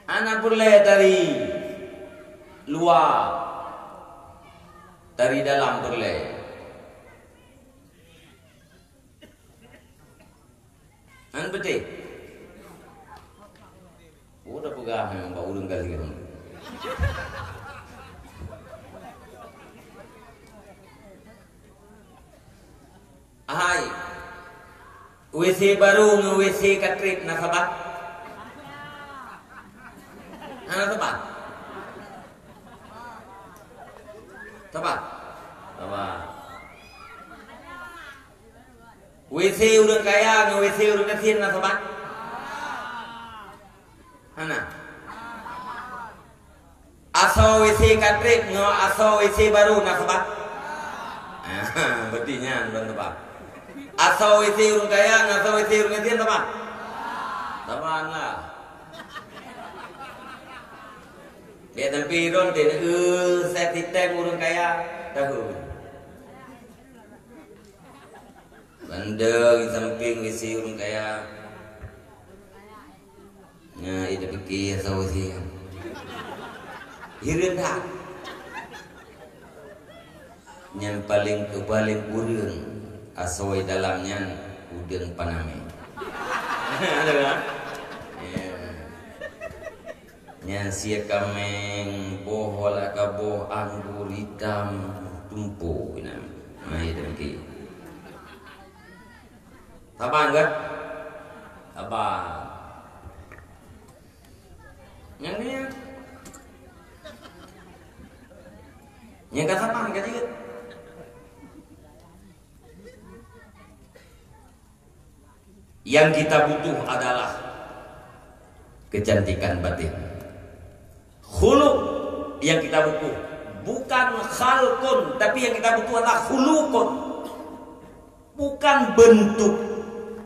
Anak boleh dari luar, dari dalam boleh. An betul. Udah pegang yang bau urang kali kan. Hai. WC baru nge-WC katrit nasabah. Anak tepat. Tepat. Tepat. WC udah kaya nge-WC udah kesin nasabah. Mana? Aso WC katrit nge-aso WC baru nasabah. Berarti belum tepat. Asal WC urung kaya, asal WC urung kesian tepat. Tepat lah. Dia tempi ron dia safety tank urung kaya tahu. Bandeng samping WC urung kaya. Nah, itu pikir asal WC. Hirin dah. Yang paling urang asoi dalamnya udang paname. Ada kan? Yang sia kameng bohol akaboh anggur hitam tumpu nam. Mai dengki. Tabang kan? Tabang. Yang ni. Yang kata apa? Kata juga. Yang kita butuh adalah kecantikan batin. Khuluq yang kita butuh bukan khalqun, tapi yang kita butuh adalah khuluqun. Bukan bentuk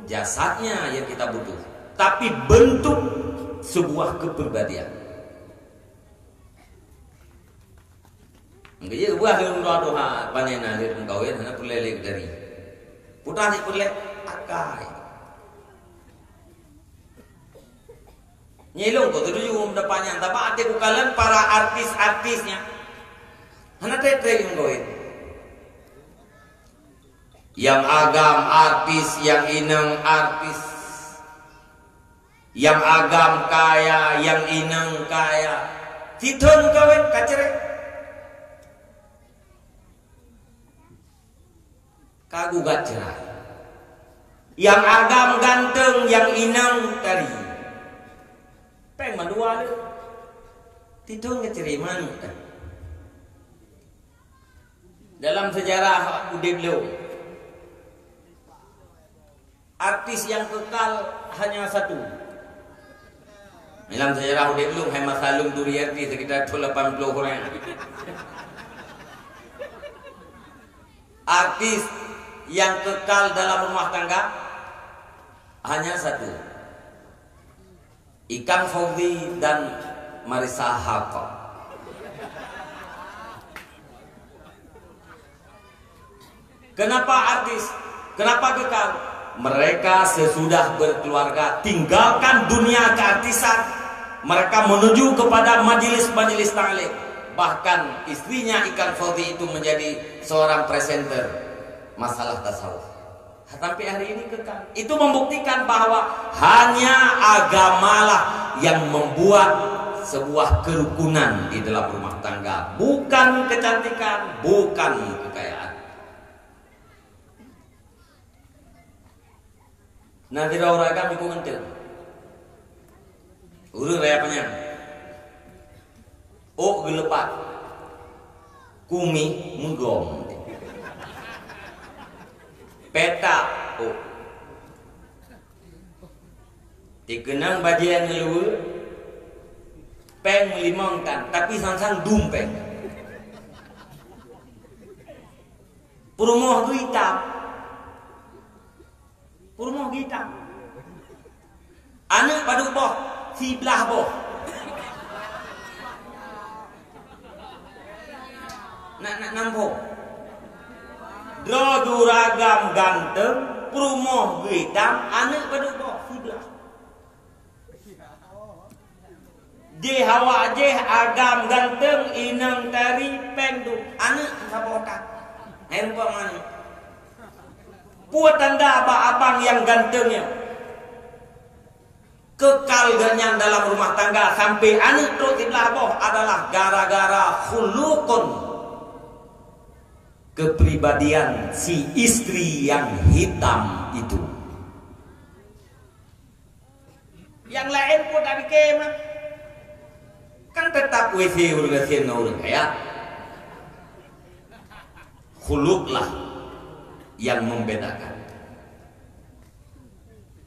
jasadnya yang kita butuh, tapi bentuk sebuah kepribadian. Enggak buah yang doa panena lihat kawin hana pulele dari. Putar ni pulele akai. Nyelong kau tu juga mendapatnya. Tapi ada bukan para artis-artisnya. Hana tetre yung gawin. Yang agam artis, yang inang artis. Yang agam kaya, yang inang kaya. Tidon gawin kacere. Kagugat cerai. Yang agam ganteng, yang inang tari. Peng madua le. Tidon kacere mana? Dalam sejarah Udeblo, artis yang kekal hanya satu. Dalam sejarah Udeblo, Hemat Salung Duriyati sekitar 80 orang. Artis yang kekal dalam rumah tangga hanya satu. Ikang Fauzi dan Marissa Haque. Kenapa artis? Kenapa kekal? Mereka sesudah berkeluarga tinggalkan dunia keartisan, mereka menuju kepada majelis-majelis taklim. Bahkan istrinya Ikang Fauzi itu menjadi seorang presenter masalah tasawuf. Sampai hari ini kekal. Itu membuktikan bahwa hanya agamalah yang membuat sebuah kerukunan di dalam rumah tangga, bukan kecantikan, bukan kekayaan. Nanti orang agama ikut ngentil. Urut raya penyang. Oh gelepat. Kumi menggom. Peta. Oh. Dikenang bajian ngeluar. Peng melimangkan. Tapi sang-sang dumpeng. Perumoh itu hitam. Perumoh hitam. Anak pada boh, si belah boh. Nak nampok. Dro duragam ganteng, perumoh hitam, anak pada boh, si belah. Je hawa je agam ganteng, inang tari pengdu, anak sabokat. Handphone mana? Buat tanda abang yang gantengnya kekal ganyan dalam rumah tangga sampai anak tu sebelah boh adalah gara-gara khulukun, kepribadian si istri yang hitam itu. Yang lain pun tak kemah kan tetap WC orang kaya. Khuluklah yang membedakan.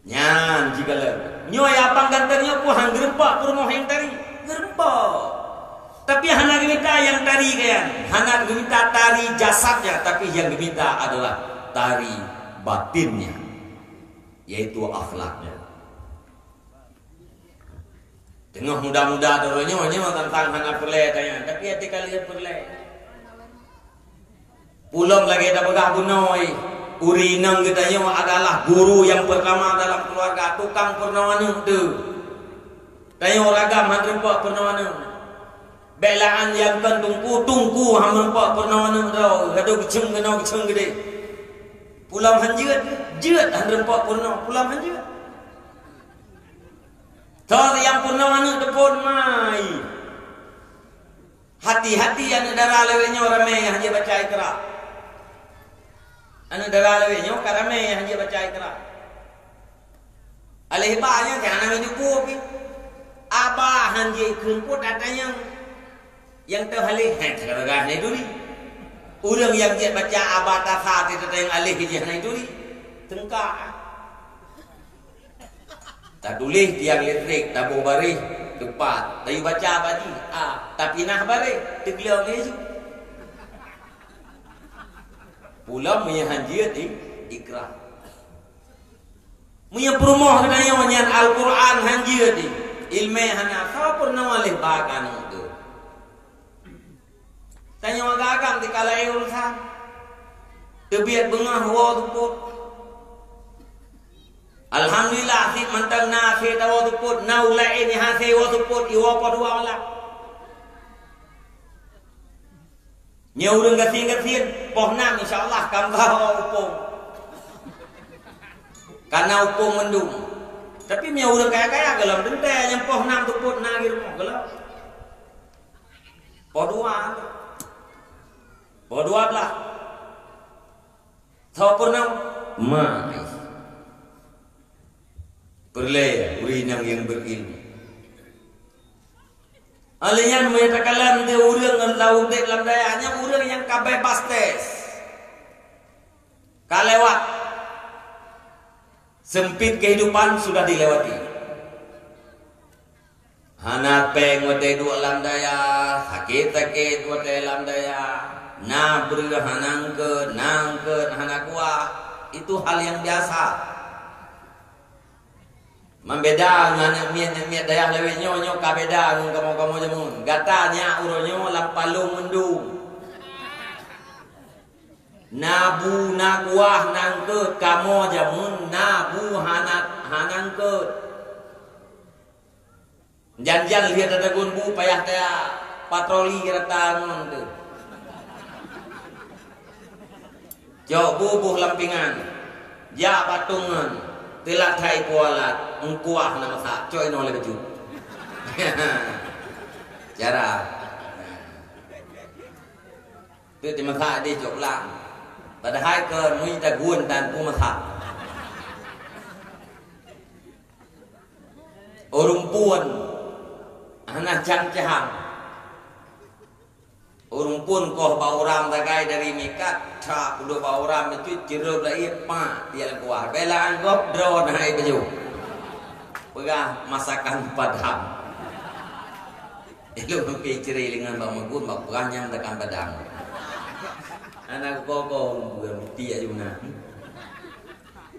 Nyan jika le, nyoy abang gantengnya pun hang gerempak perumoh yang tari, gerempak. Tapi hana gemita yang tari kayan, hana gemita tari jasadnya, tapi yang gemita adalah tari batinnya, yaitu akhlaknya. Tengah muda-muda dorongnya tentang hana perle tanya, tapi hati kalian perle. Pulang lagi ada begah bunoi. Urinang katanya adalah guru yang pertama dalam keluarga, tukang pernawana tu. Tanya oragam handrempak pernawana. Belaan yang kan tungku hamrempak pernawana tau. Gado keceng gede. Pulang hanjeut, jeut handrempak pernawana, pulang hanjeut. Tor yang pernawana depon mai. Hati-hati yang darah lewenya ramai hanya baca Iqra. Anu darah lewenya karame hanya baca Iqra. Alih banyak jangan ini kopi. Abah hanya kemput adanya yang terhalih harga ni duri. Orang yang dia baca abah tasat itu yang alih dia ni duri. Tengkak. Tak tulis tiang listrik, tak baris tepat. Tapi baca bagi. Tapi nah baris teglau ni tu. Pulang punya hanjiat Iqra. Punya perumoh katanya menyan Al-Quran hanjiat ilmu hana kau pernah oleh bagan itu. Tanya magagam di kala urusan. Tebiat bengah wa tuput. Alhamdulillah si mantang nasi tawa tuput naula ini hase wa tuput iwa padua wala. Nya urang gatin-gatin poh nam insyaallah kamkau upung. Karena upung mendung. Tapi nya urang kaya-kaya gelam dente yang poh nam tuput na gitu gelam. Poh dua. Poh dua belah. Tahu pernah mai. Perlaya urinang yang berilmu. Alian menyatakan dia urang laut dek lam dayanya urang yang kabeh pastes. Kalewat. Sempit kehidupan sudah dilewati. Hanat peng wate dua lam daya, sakit-sakit wate lam daya. Nah berhanangkeun nangkeun hana kuah itu hal yang biasa. Membeda ngana miet dayah lewe nyonyo kabeda ngun kamu jamun. Gatanya uronyo lampalung mendung. Nabu nakuah nangkeut kamo jamun nabu hanangkeut. Janjan lihat ada gunbu payah teh patroli retangun teu. Jok bubuh lampingan. Ja patungan. Telat thai kualat engkuah nama sak coy no le baju. Cara. Tu di masa di jok lang. Padahal ke mui ta gun dan pu masa. Urung puan anak cang-cang. Urung pun koh bauram tagai dari mikat tak kudu bauram itu jeruk lai pa dia kuah bela anggap drone hai baju pegah masakan padang itu mungkin ciri dengan bang magun bang pegahnya tekan padang anak koko bukan bukti aja mana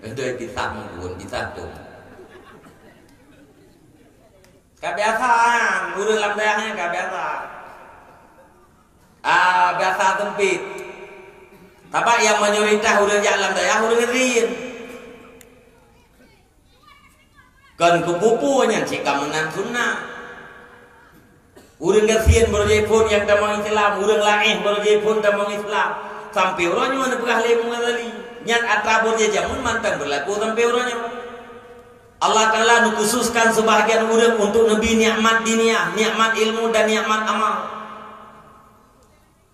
itu kita magun kita tu kebiasaan urut lam dayahnya kebiasaan. Biasa tempit. Tapi yang mayoritas urang jalan daya urang rin. Kan kepupunya cika menang sunnah. Urang gasien berjaya pun yang tamang Islam, urang lain berjaya pun tamang Islam. Sampai orangnya mana pegah lemu ngadali. Nyat atrabur dia jamun mantang berlaku sampai orangnya. Allah Ta'ala khususkan sebahagian urang untuk nabi nikmat dunia, nikmat ilmu dan nikmat amal.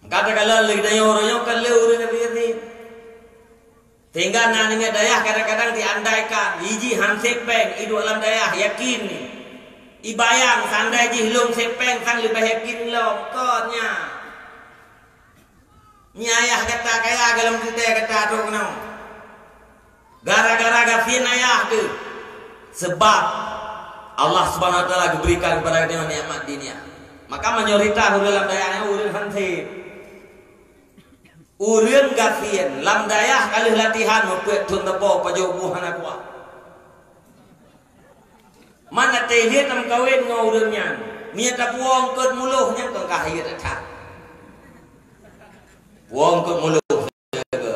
Katakanlah lagi daya orangnya kan le urang begini. Sehingga nananya daya kadang-kadang diandaikan hiji han sepeng idu alam daya yakin. Ibayang sandai ji hilung sepeng sang lebih yakin lom konnya. Nyayah kata kaya galam kita kata tu kenau. Gara-gara gafin ayah tu. Sebab Allah Subhanahu wa taala diberikan kepada dia nikmat dunia. Maka mayoritas dalam dayanya urang han sepeng. Urang gafien lam dayah kalih latihan mupet tun tepo pajobuh anak kuah. Mana teh dia tam kawin ngau urangnya. Nia ta puong keut muluh nya ke kahir ta. Puong keut muluh ke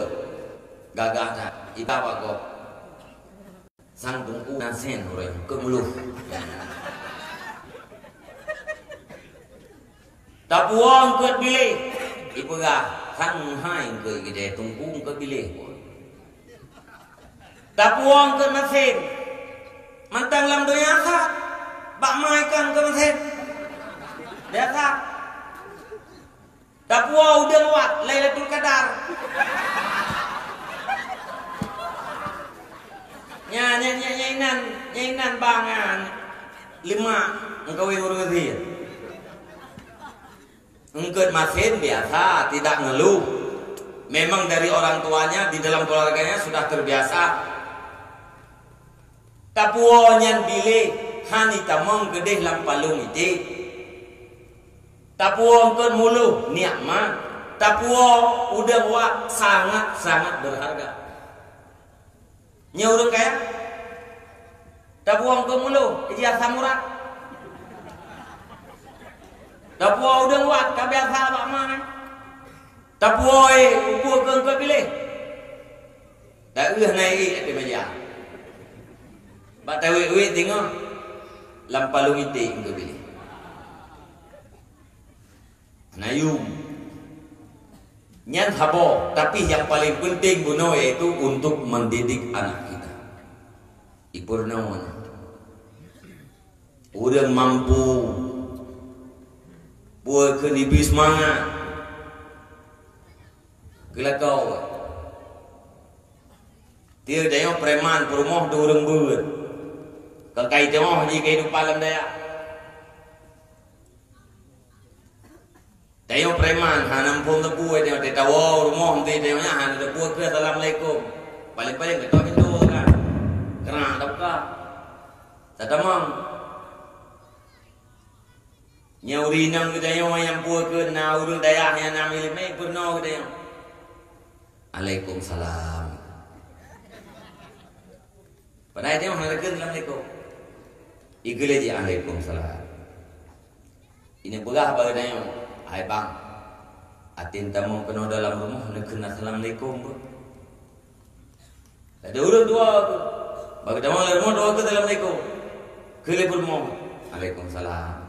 gagah ta. Ita bagok. Sang tungku nasen urang keut muluh. Ta puong keut bilih. Ipegah sang hai ke gede tungkung ke bilih tapuang ke mesin mantang lam doya sa bak mai kan ke mesin biasa tapuang udah wat Lailatul Qadar nyainan bangan 5 engkau urang dia. Engkau mesin biasa, tidak ngeluh. Memang dari orang tuanya, di dalam keluarganya sudah terbiasa. Tapuonyan bile, hani tamong gede lampalung ite. Tapuon kan mulu, nikmat. Tapuon udah wak sangat berharga. Nya urang kaya? Tapuon kan mulu, ijazah murah. Tapuo udang wat kabiasa bak mana? Tapuo upu ke pilih. Tak naik di meja. Bak tawi tengok lampalung ite ke pilih. Nayum. Nyan habo, tapi yang paling penting buno yaitu untuk mendidik anak kita. Ipur naon. Urang mampu buat kenibis semangat. Gelakau. Dia dayo preman perumoh do urang beut. Kakai tengok di kehidupan lam daya. Dayo preman hanam pun tebu dia te tawo rumah nanti dayo nya han tebu ke assalamualaikum. Paling-paling ketok pintu kan. Kena tak Satamang. Nyauri nang dayo yang puak ke na urang daya nya namil mai purno dayo. Waalaikumsalam. Padahal dia mengatakan Assalamualaikum. Igule di Waalaikumsalam. Ini begah bagadanya. Hai bang. Atin tamu kena dalam rumah nak kena Assalamualaikum. Ada urang dua tu. Bagadama dalam rumah dua ke Assalamualaikum. Kele pun mau. Waalaikumsalam.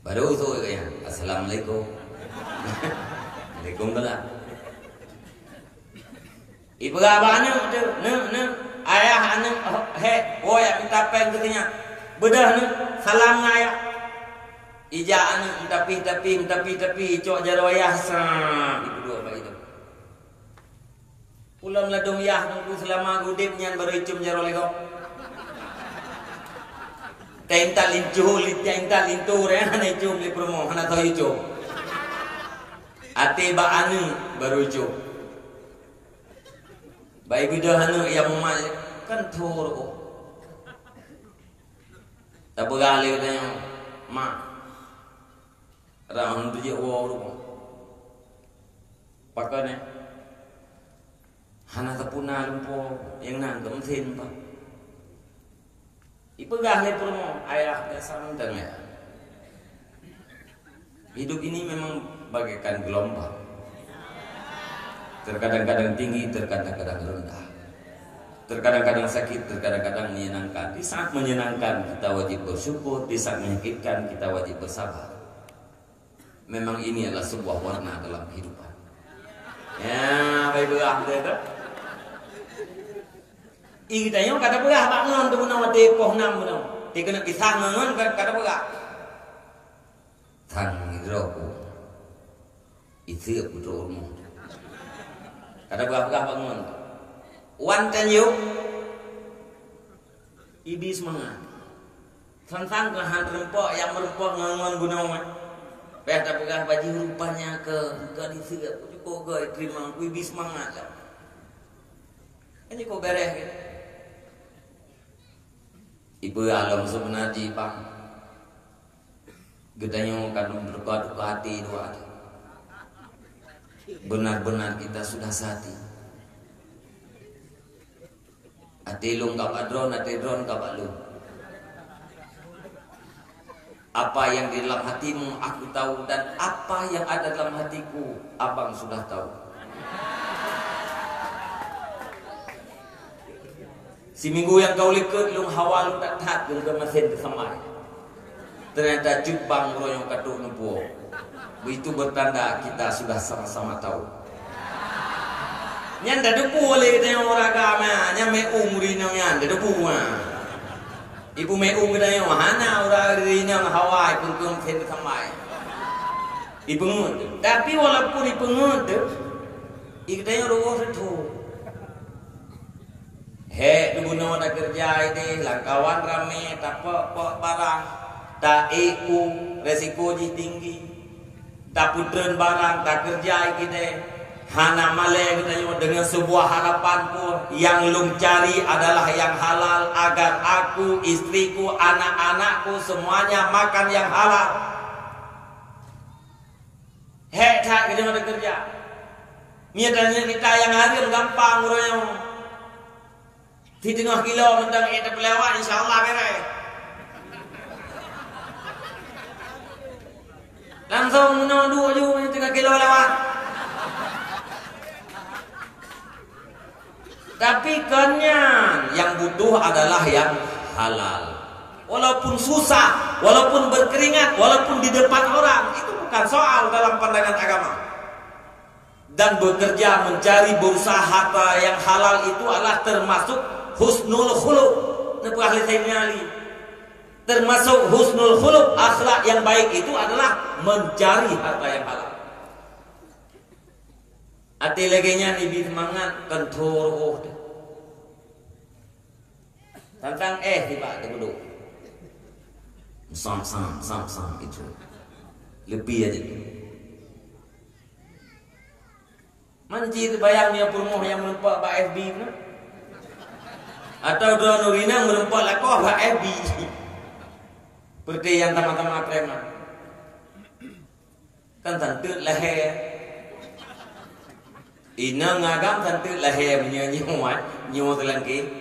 Baru tu ya. Assalamualaikum. Waalaikumsalam. Ibu abang tu, ayah anu, boy minta pen katanya, bedah nu, salam ayah, ija anu, tapi, cok jaro ayah sah, ibu dua apa itu. Ulam ladung yah nunggu selama gudip nyan baru icum jaro lego. Tenta lintur ya, hana icum li promo, hana tahu icum. Ate ba anu baru icum. Baik bidah anu yang mak kan thor ko. Tak bergali katanya mak. Rahun tu je wow tu. Pakane. Hana tapuna lumpo yang nang kemesin pa. Ipegah le promo ayah biasa mentang ya. Hidup ini memang bagaikan gelombang. Terkadang-kadang tinggi, terkadang-kadang rendah. Terkadang-kadang sakit, terkadang-kadang menyenangkan. Di saat menyenangkan kita wajib bersyukur, di saat menyakitkan kita wajib bersabar. Memang ini adalah sebuah warna dalam kehidupan. Ya, baik belah tu. Kita yang kata belah pak ngon tu guna mati poh nam guna. Dia kena kisah ngon kata belah. Tang hidroku. Itu putrmu. Kata berapa bangun? Wan kan yuk, ibis semangat. Tentang kelahan rempok yang merempok ngangon gunawan. Peta pegah baju rupanya ke disiap. Kau gay terima ibis semangat lah. Ini kau beres. Ibu alam sebenarnya bang. Gedanya kan berkata hati dua. Benar-benar kita sudah sati. Atilung kabadron, atidron kabalung. Apa yang di dalam hatimu aku tahu, dan apa yang ada dalam hatiku abang sudah tahu. Si minggu yang kau lihat lung hawa lung tak tat lung kemasin kesamai. Ternyata jubang royong katuk nempuo. Itu bertanda kita sudah sama-sama tahu. Nyan dah depu oleh kita yang orang agama, nyan meung rinang nyan dah depu mah. Ibu meung kita yang mana orang rinang Hawaii pun kum sen samai. Ibu ngut. Tapi walaupun ibu ngut, kita yang roh itu. He, ibu nama nak kerja ini, langkawan rame, tak apa barang, tak resiko tinggi. Tak putren barang, tak kerja kita. Hana malay kita dengan sebuah harapan pun yang lung cari adalah yang halal agar aku, istriku, anak-anakku semuanya makan yang halal. Hek tak kita mana kerja. Miatanya kita yang hadir gampang royong. Di tengah kilo mentang kita pelewat insyaallah beres. Langsung menang 2 jum 3 kilo lewat. Tapi kenyan yang butuh adalah yang halal. Walaupun susah, walaupun berkeringat, walaupun di depan orang, itu bukan soal dalam pandangan agama. dan bekerja mencari berusaha harta yang halal itu adalah termasuk husnul khuluq. Ahli Sayyidina Ali, termasuk husnul khuluq, akhlak yang baik itu adalah mencari harta yang halal. Ati laginya lebih semangat kontrol tentang tiba dulu sam itu lebih aja itu. Manjir bayangnya perumoh yang melempar Pak FB itu, atau Dua Nurina melempar lakoh Pak FB seperti yang teman-teman preman kan tentu leher ina ngagam tentu leher nyu telangki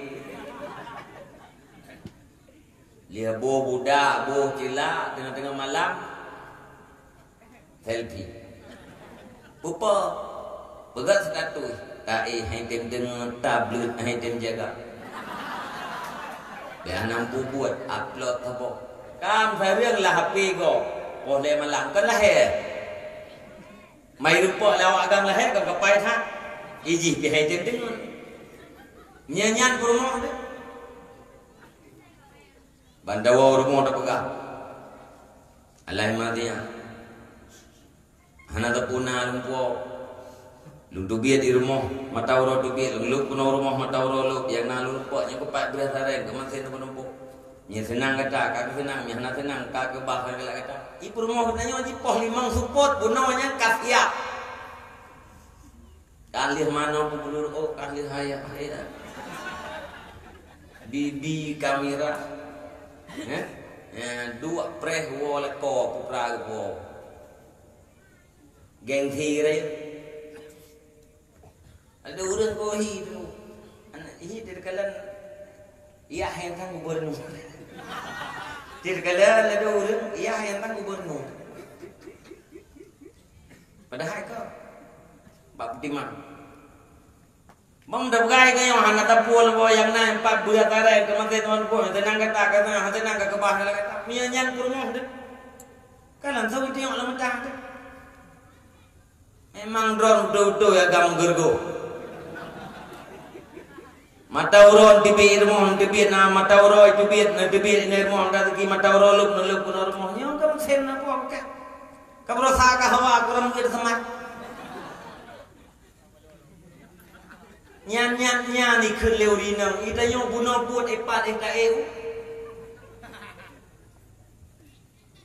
lihat bo budak bo cila tengah-tengah malam selfie pupa begat sekatu kai hai tem dengan tablet hai tem jaga dia nampu buat upload apa kam phải riêng là HP go boleh malam kan lahir mai rupa lawak gang lahir kan kapai tha iji ke hai tem dengan nyanyian rumah dia bandawa rumah dah pegang alai mati hana ta puna lumpuau lu dubiat di rumah mata uro dubiat lu kuno rumah mata uro lu yang nalu poknya kepak biasa reng kemasih tu penumpuk nya senang kata kak senang nya hana senang kak ke bah kala kata ibu rumah tanya wajib poh limang support bunawanya kafiat kalih mana pulur kalih haya bibi kamera dua preh wala ko putra ko geng thi đấy ada orang kohi tu anak ini terkalan ia yang kan gubernur terkalan ada orang ia yang kan gubernur padahal kau bab timang bang dah bergai kau hana tapul bo yang na empat bulan tarai kemantai tuan ko tenang kata tenang ke bah kata mianyan kurmoh deh kalan sawi tengok lama dah tu memang drone do ya gam gergo mata uron tibir mohon tibir na mata uro tibir na tibir ner mohon dah ki mata uro lup kuno mohon yo kam sen na po ka kabro sa ka hawa kuram ke semat nyan ni khun leu ri nang ita yo buno buat epat ka eu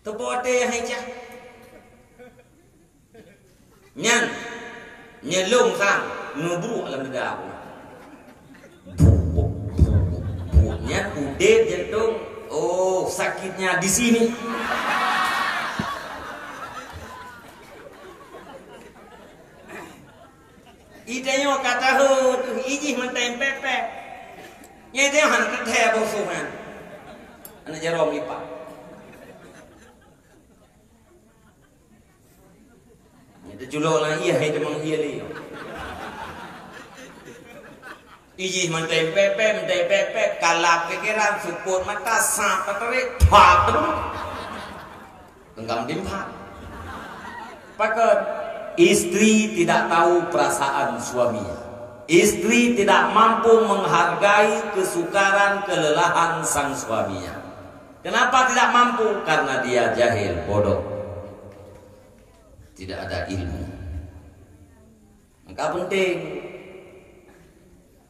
topote hai cha nyan nyelum sang nubu alam dah buatnya udah jantung sakitnya di sini itanya kata tuh iji mentem pepe nyete han kethe bosuhan ana jarom lipat nyete julok lah iya hai demang iya li iji mentem pepe kalap pikiran support mata sap patare thap tenggam dimpak pakai istri tidak tahu perasaan suaminya, istri tidak mampu menghargai kesukaran kelelahan sang suaminya. Kenapa tidak mampu? Karena dia jahil, bodoh, tidak ada ilmu. Maka penting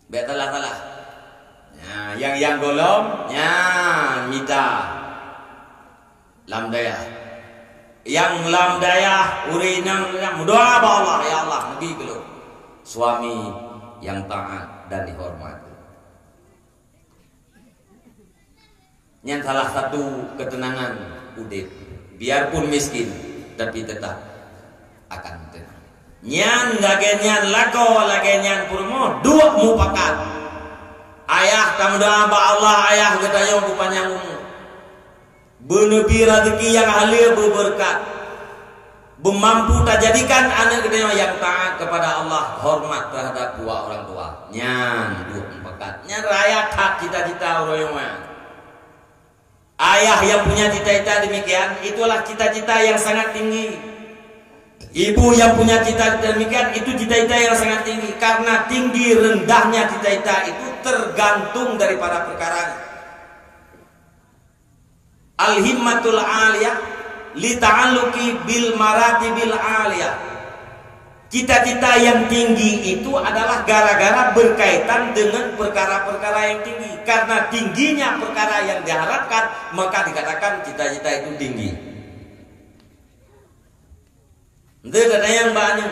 betalah yang golom mita lamdaya yang lamdaya urinang yang doa Allah ya Allah nabi belum suami yang taat dan dihormati. Yang salah satu ketenangan udit biarpun miskin tapi tetap akan tenang. Nyan lagenyan lako lagenyan purmo dua mupakat ayah kamu doa Allah ayah ketanya bupanyang benepi rezeki yang halia berberkat bermampu tak jadikan anak kita yang taat kepada Allah hormat terhadap dua orang tua nyan dua mupakat nyan rakyat hak cita-cita orang ayah yang punya cita-cita demikian itulah cita-cita yang sangat tinggi Ibu yang punya cita-cita demikian itu cita-cita yang sangat tinggi, karena tinggi rendahnya cita-cita itu tergantung daripada perkaranya. Al-himmatul aliyah li ta'alluqi bil maratibil aliyah. Cita-cita yang tinggi itu adalah gara-gara berkaitan dengan perkara-perkara yang tinggi. Karena tingginya perkara yang diharapkan, maka dikatakan cita-cita itu tinggi. Itu ada yang banyak.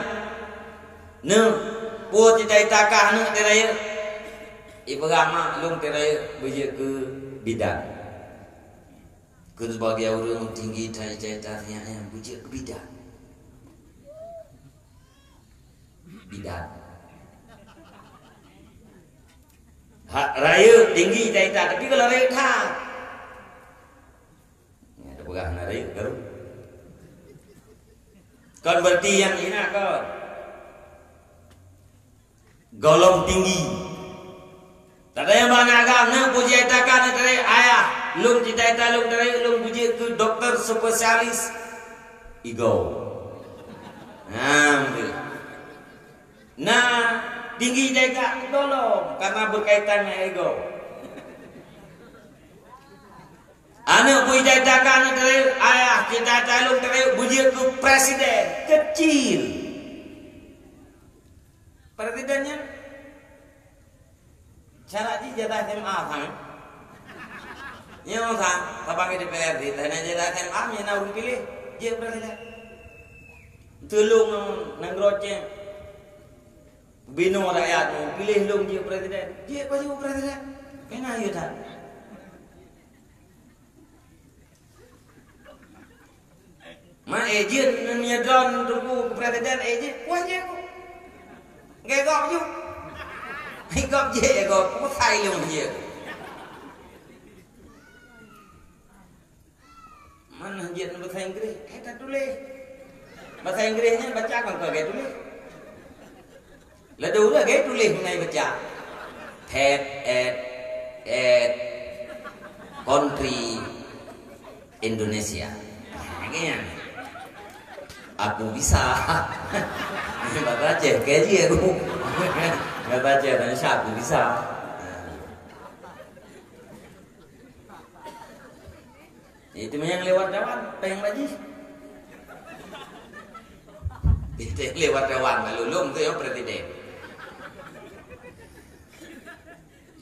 Po cita-cita kah teraya ibu gama lung teraya beje ke bidan. Ke sebagai orang tinggi cita-citanya yang beje ke bidan. Bidan. Hak raya tinggi cita-cita, tapi kalau raya tak. Ya, ada pegang raya baru. Kan berarti yang ini kan golong tinggi. Tak ada yang mana agama puji itakan dari ayah, lung cita-cita lung dari lung puji ke dokter spesialis ego. Nah, tinggi cita-cita tolong karena berkaitannya ego. Anak puji cita-cita dari ayah, cita-cita lung dari puji ke presiden kecil. Presidennya cara jatah SMA kan? Yang kan, tapang di DPRD, tanya jatah SMA, yang nak pilih, dia presiden. Tolong nanggroce, bino rakyat, pilih long dia presiden, dia pasti presiden. Kena yuta. Ma ejen nyedron tunggu presiden ejen, wajib aku. Gak gop juga. Gop je gop, aku sayang je. Mana je bahasa Inggris? Tak tulis. Bahasa Inggrisnya baca kan kau gak tulis. Lalu lah gak tulis mengenai baca. Head at country Indonesia. Kayaknya. Aku bisa. Nggak baca, kayaknya aku nggak baca, dan aku bisa. Itu yang lewat dewan, pengen lagi. Itu yang lewat dewan, malulum tu yang presiden.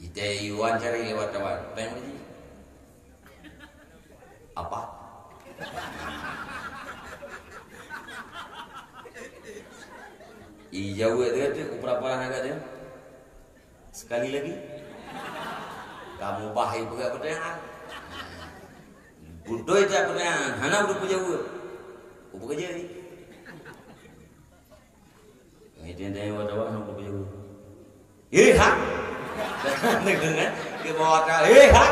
Itu Iwan cari lewat dewan, pengen lagi. Apa? Jauh itu upra-upra agak dia. Sekali lagi, kamu bahaya juga pertanyaan. Budo itu pertanyaan, hana udah punya gue, udah kerja ni. Itu yang dia wadah hana udah punya gue. Ha, dengar ke bawah kau. Ha,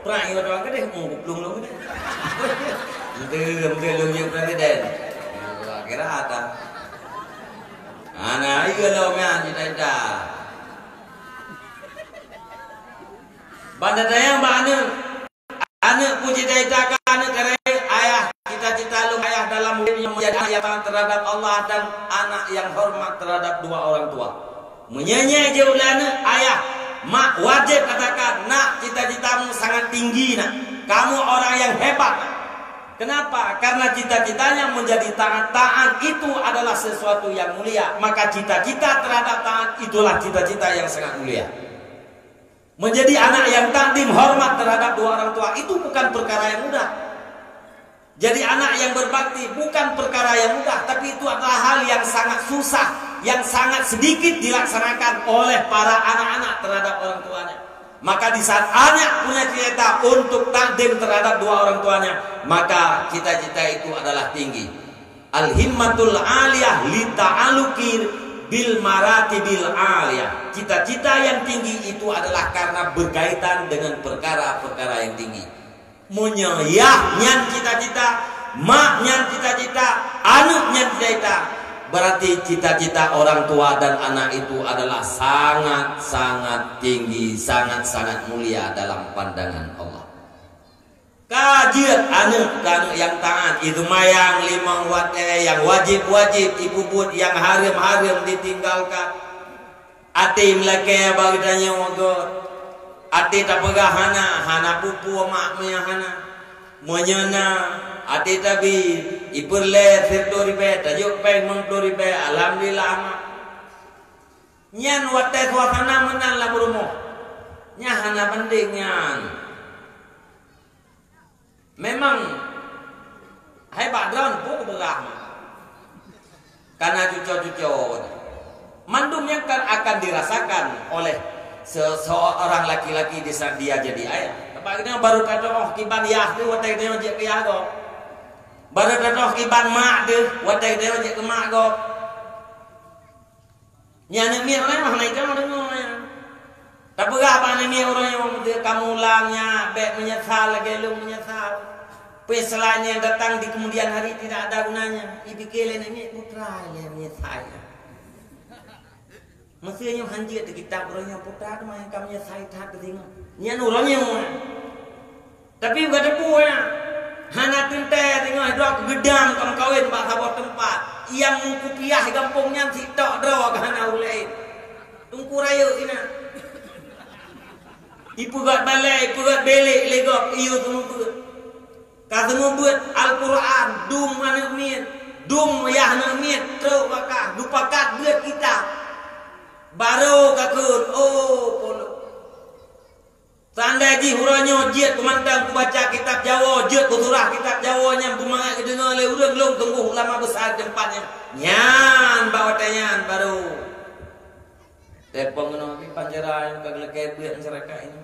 perang yang wadah kan deh, mau belum deh. Belum yang presiden. Kira ada. Anak iyo mea cita-cita. Banda dayang bana anak puji cita-cita anak kare ayah cita-cita lu ayah dalam yang menjadi ayat terhadap Allah dan anak yang hormat terhadap dua orang tua. Menyanyi je ulana ayah mak wajib katakan nak cita-citamu sangat tinggi nak. Kamu orang yang hebat. Kenapa? Karena cita-citanya menjadi taat itu adalah sesuatu yang mulia. Maka cita-cita terhadap taat itulah cita-cita yang sangat mulia. Menjadi anak yang takdim hormat terhadap dua orang tua itu bukan perkara yang mudah. Jadi anak yang berbakti bukan perkara yang mudah, tapi itu adalah hal yang sangat susah, yang sangat sedikit dilaksanakan oleh para anak-anak terhadap orang tuanya. Maka di saat anak punya cita-cita untuk takdim terhadap dua orang tuanya, maka cita-cita itu adalah tinggi. Al-himmatul aliyah li ta'alluqi bil maratibil aliyah. Cita-cita yang tinggi itu adalah karena berkaitan dengan perkara-perkara yang tinggi. Menyayahnya cita-cita, maknya cita-cita, anaknya cita-cita. Berarti cita-cita orang tua dan anak itu adalah sangat-sangat tinggi, sangat-sangat mulia dalam pandangan Allah. kajian anak yang taat itu mayang 5 waktu yang wajib ibu buat yang haram ditinggalkan. Ati melake bagi tanya wagot. Ati tak pegah hana pupu mak mea hana. Menyana ati tabi iperle sektor ribe tajuk peng mengtor ribe alhamdulillah amat. Nyan waktu suasana menang lah berumoh. Nya hana penting nyan. Memang hebat drone pun berah. Karena cucu-cucu mandumnya kan akan dirasakan oleh seseorang laki-laki di saat dia jadi ayah. Sebabnya baru kata oh kiban yah tu watai dia je ke yah go. Baru kata oh kiban mak tu watai dia je ke mak go. Nyana mi orang mah naik jangan dengar ya. Tak berapa ni mi orang yang kamu ulangnya baik menyesal lagi lu menyesal. Selain yang datang di kemudian hari tidak ada gunanya. Ibikele ni putra yang menyesal. Maksudnya hanjir di kitab orangnya putra tu yang kamu menyesal tak tengok. Nyan orangnya. Tapi enggak ada punya. Hana tinte tengok dok gedang kamu kawin bak sabot tempat. Yang mengkupiah kampungnya si tok draw kana ulai. Tungku raya sina. Ipu gat balai, ipu gat belik legok iyo semua. Ka semua buat Al-Quran dum anak min, dum yah anak min tro bakah dupakat buat kita. Baru kakun polo. Tanda ji huranyo jiat kumandang ku baca kitab Jawa, jiat ku surah kitab Jawanya bumangat ke dengar le urang long tunggu ulama besar tempatnya. Nyan bawa tanyan baru. Tepong no panjara bag leke buat masyarakat ini.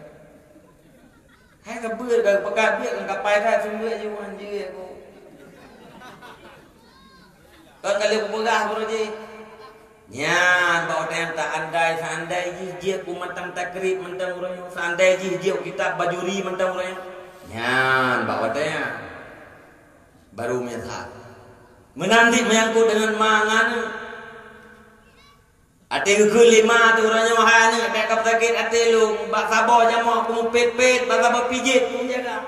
Hai ka buat ka pekat buat ka pai ka semua je anjir aku. Kan kali ku pegah bro ji. Nyan bawa tanyan tak andai jiat ku matang takrib mentang urang sandai jiat kitab bajuri mentang urang. Nyan bawa tanyan. Baru menyesal. Menanti menyangkut dengan mangan. Ate ke lima tu orangnya mahanya tak kap sakit ate lu bak sabar jamak ku pet bak sabar pijit ku jaga.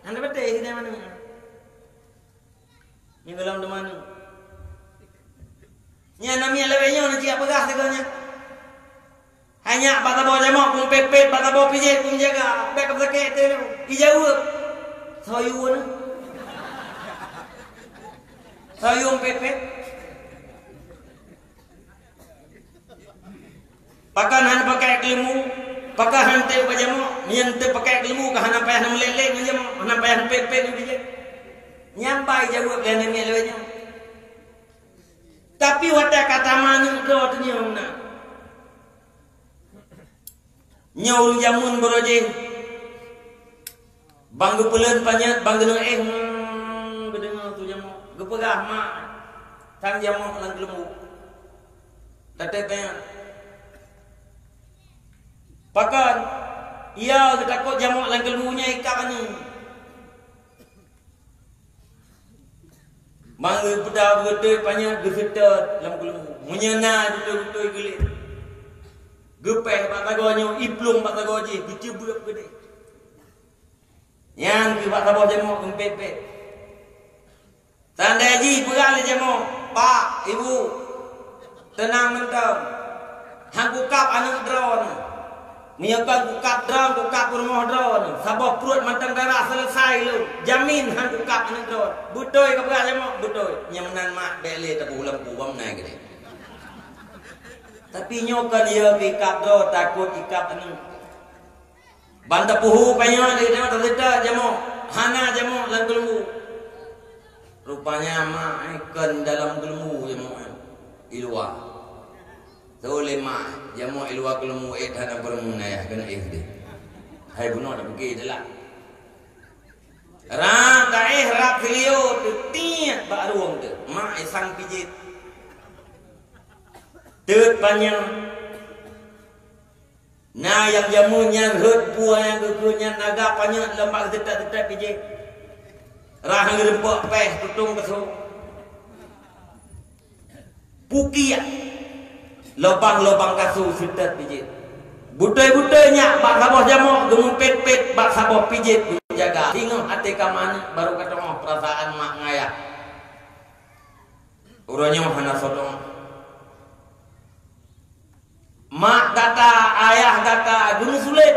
Anda betul sini mana? Ni dalam mana? Nya namanya lewenya nak siap pegah segala. Hanya bak sabar jamak ku pet bak sabar pijit ku jaga. Bak kap sakit ate lu. Ijauh. Sayun. Sayun pepet. Pakai han pakai kelemu, pakai han te pajamu, nyen te pakai kelemu ka han payah nam leleng pajamu, han payah pepet ni je. Nyampai jawab dan ni lewenya. Tapi wata kata manu do tnya una. Nyaul jamun boroje. Bang gepeun panyat bang geunang bedengar tu jamu. Gepegah mak. Tang jamu lang kelemu. Tetep Pakan, ia takut jamak lang kelmunya ikat ni. Mangga pedah betul panjang gesetat dalam kelmu. Menyana betul-betul gelit. Gepeh pak tagonya, iplung pak tagoji, gecebuk gede. Yang ke pak tagoh jamak empepet. Tanda haji pegang le jamak. Pak, ibu, tenang mentau. Hang kukap anak drone. Miyakan kukap drone, kukap rumah drone. Sabah perut mantang darah selesai lu. Jamin hang kukap anak drone. Butoy ke berat jamak? Butoy. Nyamanan mak bele tak ulam puam naik gede. Tapi nyokan dia kikap drone takut ikap anak. Banta puhu penyo di tengok terdekat jamak. Hana jamak dalam gelemu. Rupanya mak ikan dalam gelemu jamak. Iluah. Tole mak jamu ilwa kelemu hana bermunayah kena dia. Hai bunuh dah pergi dah. Ram kaih rap filio tu tiat bak ruang tu. Mak isang pijit. Tut panjang. Nah yang jamunya hut buah yang kekunya naga panjang lembak tetap pijit. Rahang rempok peh tutung kesu. Pukiat. Lobang-lobang kasu sitat pijit. Butai-butainya bak sabah jamok gemung pet-pet bak sabah pijit jaga. Tengok hati ka mana baru ketemu perasaan mak ngayah. Urangnya hana sodong. Mak kata, ayah kata, guna sulit.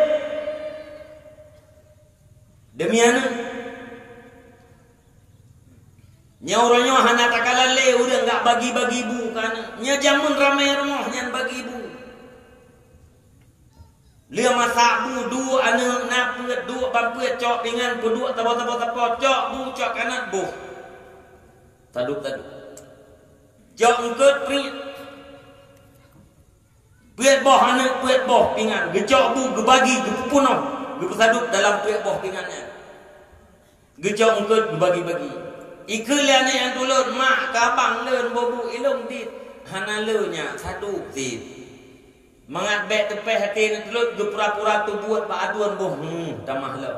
Demi ana. Nya urangnya hana takalale udah enggak bagi-bagi ibu kan. Nya jamun ramai rumah nyan bagi ibu. Lia masak bu dua anak napet dua bampet cok pingan berdua tabo cok bu cok kanan bu taduk cok ngikut prit prit boh anak prit boh pingan gecok bu gebagi gepunoh gepesaduk dalam prit boh pingannya gecok ngikut gebagi-bagi ikut liane yang tulun mak kabang leun bobu ilung dit hana leunya saduk dit mangat bek tepeh hati ni telut ge pura-pura tu buat ba aduan boh tamah lo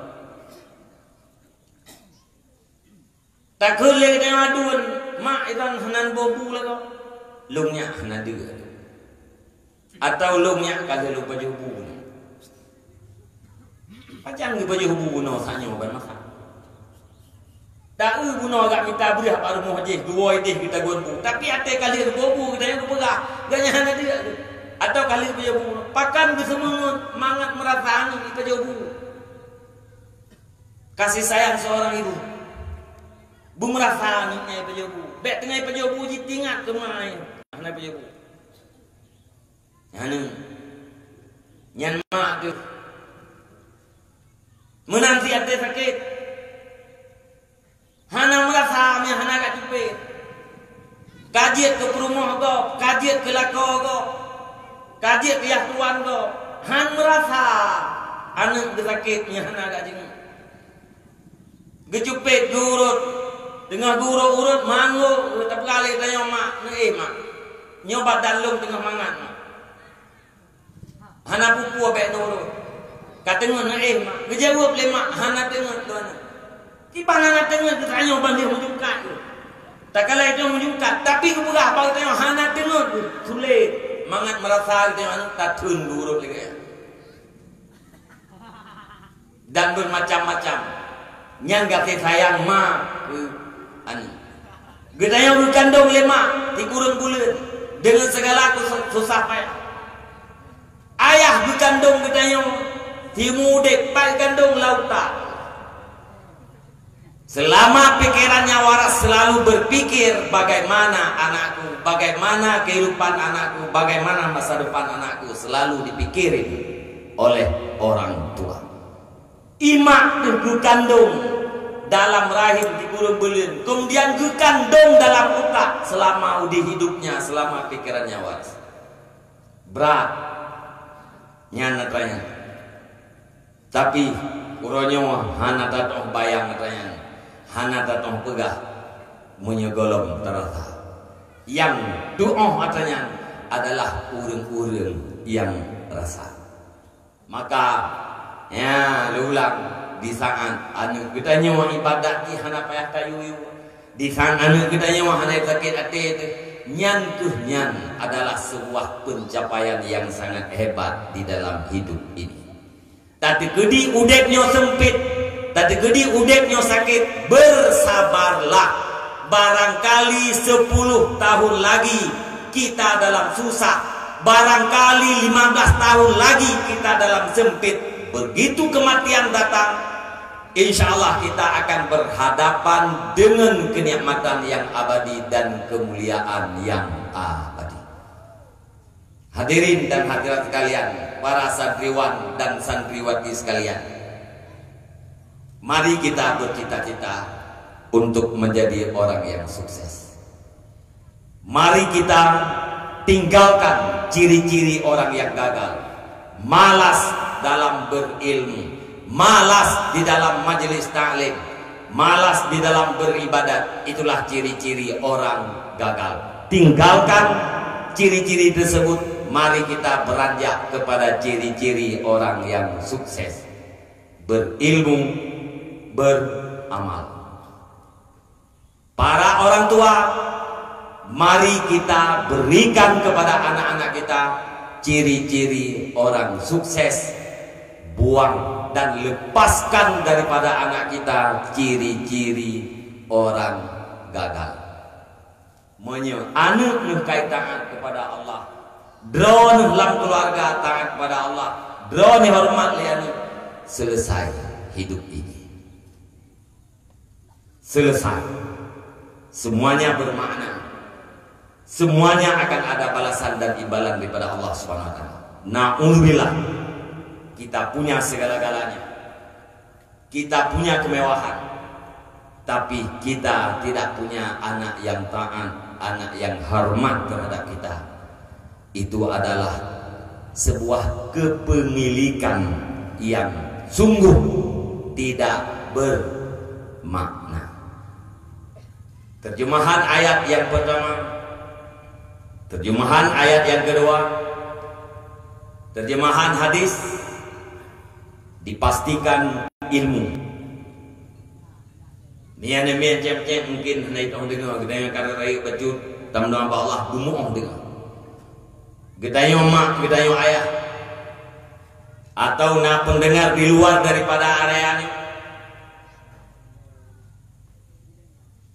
tak kele dengan aduan mak iran hanan bobu la ko lungnya hana dia atau lungnya kada lu baju bu pacang ge baju bu no sanyo ban masa tak buno agak minta berah baru mau je dua ideh kita gonbu tapi ate kali bobu kita yang pegah ganya hana dia atau kali pejabu pakan bersemangat mangat merasani di pejabu kasih sayang seorang ibu bu merasani nyai pejabu bek tengah pejabu jitingat kemai ana pejabu anu nyan mak tu menanti ate sakit hana merasani hana gak cepet kajiat ke perumah go kajiat ke lako go kajiat ke tuan go han merasa anak sakitnya han agak jeng gejupet gurut dengan guru urut mangu tapi kali tanya mak mak nyoba dalung tengah mangan hana pupu bek nurut katengah mak ngejawab le mak hana tengah tuan ki pangan tengah tanya bandih menjungkat tak kala itu menjungkat tapi keburah bau tanya hana tengah sulit mangat merasa gitu anu tatun buruk lagi dan bermacam-macam nyang kasih sayang mak anu gedanya berkandung lima dikurun bulan dengan segala susah payah ayah berkandung gedanya dimudek pai kandung lauta selama pikirannya waras selalu berpikir bagaimana anakku, bagaimana kehidupan anakku, bagaimana masa depan anakku selalu dipikirin oleh orang tua. Imak kandung dalam rahim di kurung belin, kemudian kandung dalam otak selama di hidupnya, selama pikirannya waras. Berat, nyana tanya. Tapi uronyo hana datang bayang tanya. Hana datang pegah menyegolong terasa yang doa katanya adalah urang-urang yang rasa maka ya lulang di saat anu kita nyawa ibadat di hana payah tayu di saat anu kita nyawa hana sakit hati itu nyan adalah sebuah pencapaian yang sangat hebat di dalam hidup ini tapi kedi udeknya sempit tadi gede udeknya sakit bersabarlah barangkali 10 tahun lagi kita dalam susah barangkali 15 tahun lagi kita dalam sempit begitu kematian datang insya Allah kita akan berhadapan dengan kenikmatan yang abadi dan kemuliaan yang abadi. Hadirin dan hadirat sekalian, para santriwan dan santriwati sekalian, mari kita bercita-cita untuk menjadi orang yang sukses. Mari kita tinggalkan ciri-ciri orang yang gagal. Malas dalam berilmu, malas di dalam majelis ta'lim, malas di dalam beribadat. Itulah ciri-ciri orang gagal. Tinggalkan ciri-ciri tersebut. Mari kita beranjak kepada ciri-ciri orang yang sukses. Berilmu, beramal. Para orang tua, mari kita berikan kepada anak-anak kita ciri-ciri orang sukses buang dan lepaskan daripada anak kita ciri-ciri orang gagal. Anak kait taat kepada Allah, drone dalam keluarga taat kepada Allah, drone hormat liane, selesai hidup ini. Selesai. Semuanya bermakna. Semuanya akan ada balasan dan imbalan daripada Allah Subhanahu wa taala. Na'udzubillah. Kita punya segala-galanya. Kita punya kemewahan. Tapi kita tidak punya anak yang taat, anak yang hormat terhadap kita. Itu adalah sebuah kepemilikan yang sungguh tidak bermakna. Terjemahan ayat yang pertama, terjemahan ayat yang kedua, terjemahan hadis dipastikan ilmu. Nian mian cem mungkin naik tong dengar kita karena rai baju tamdo Allah dumuh dengar. Kita mak, kita ayah atau na pendengar di luar daripada areanya.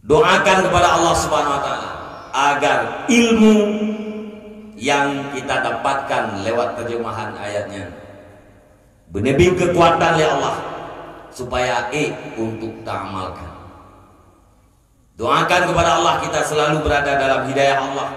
Doakan kepada Allah Subhanahu wa taala agar ilmu yang kita dapatkan lewat terjemahan ayatnya benar-benar kekuatan oleh Allah supaya untuk tak amalkan. Doakan kepada Allah kita selalu berada dalam hidayah Allah.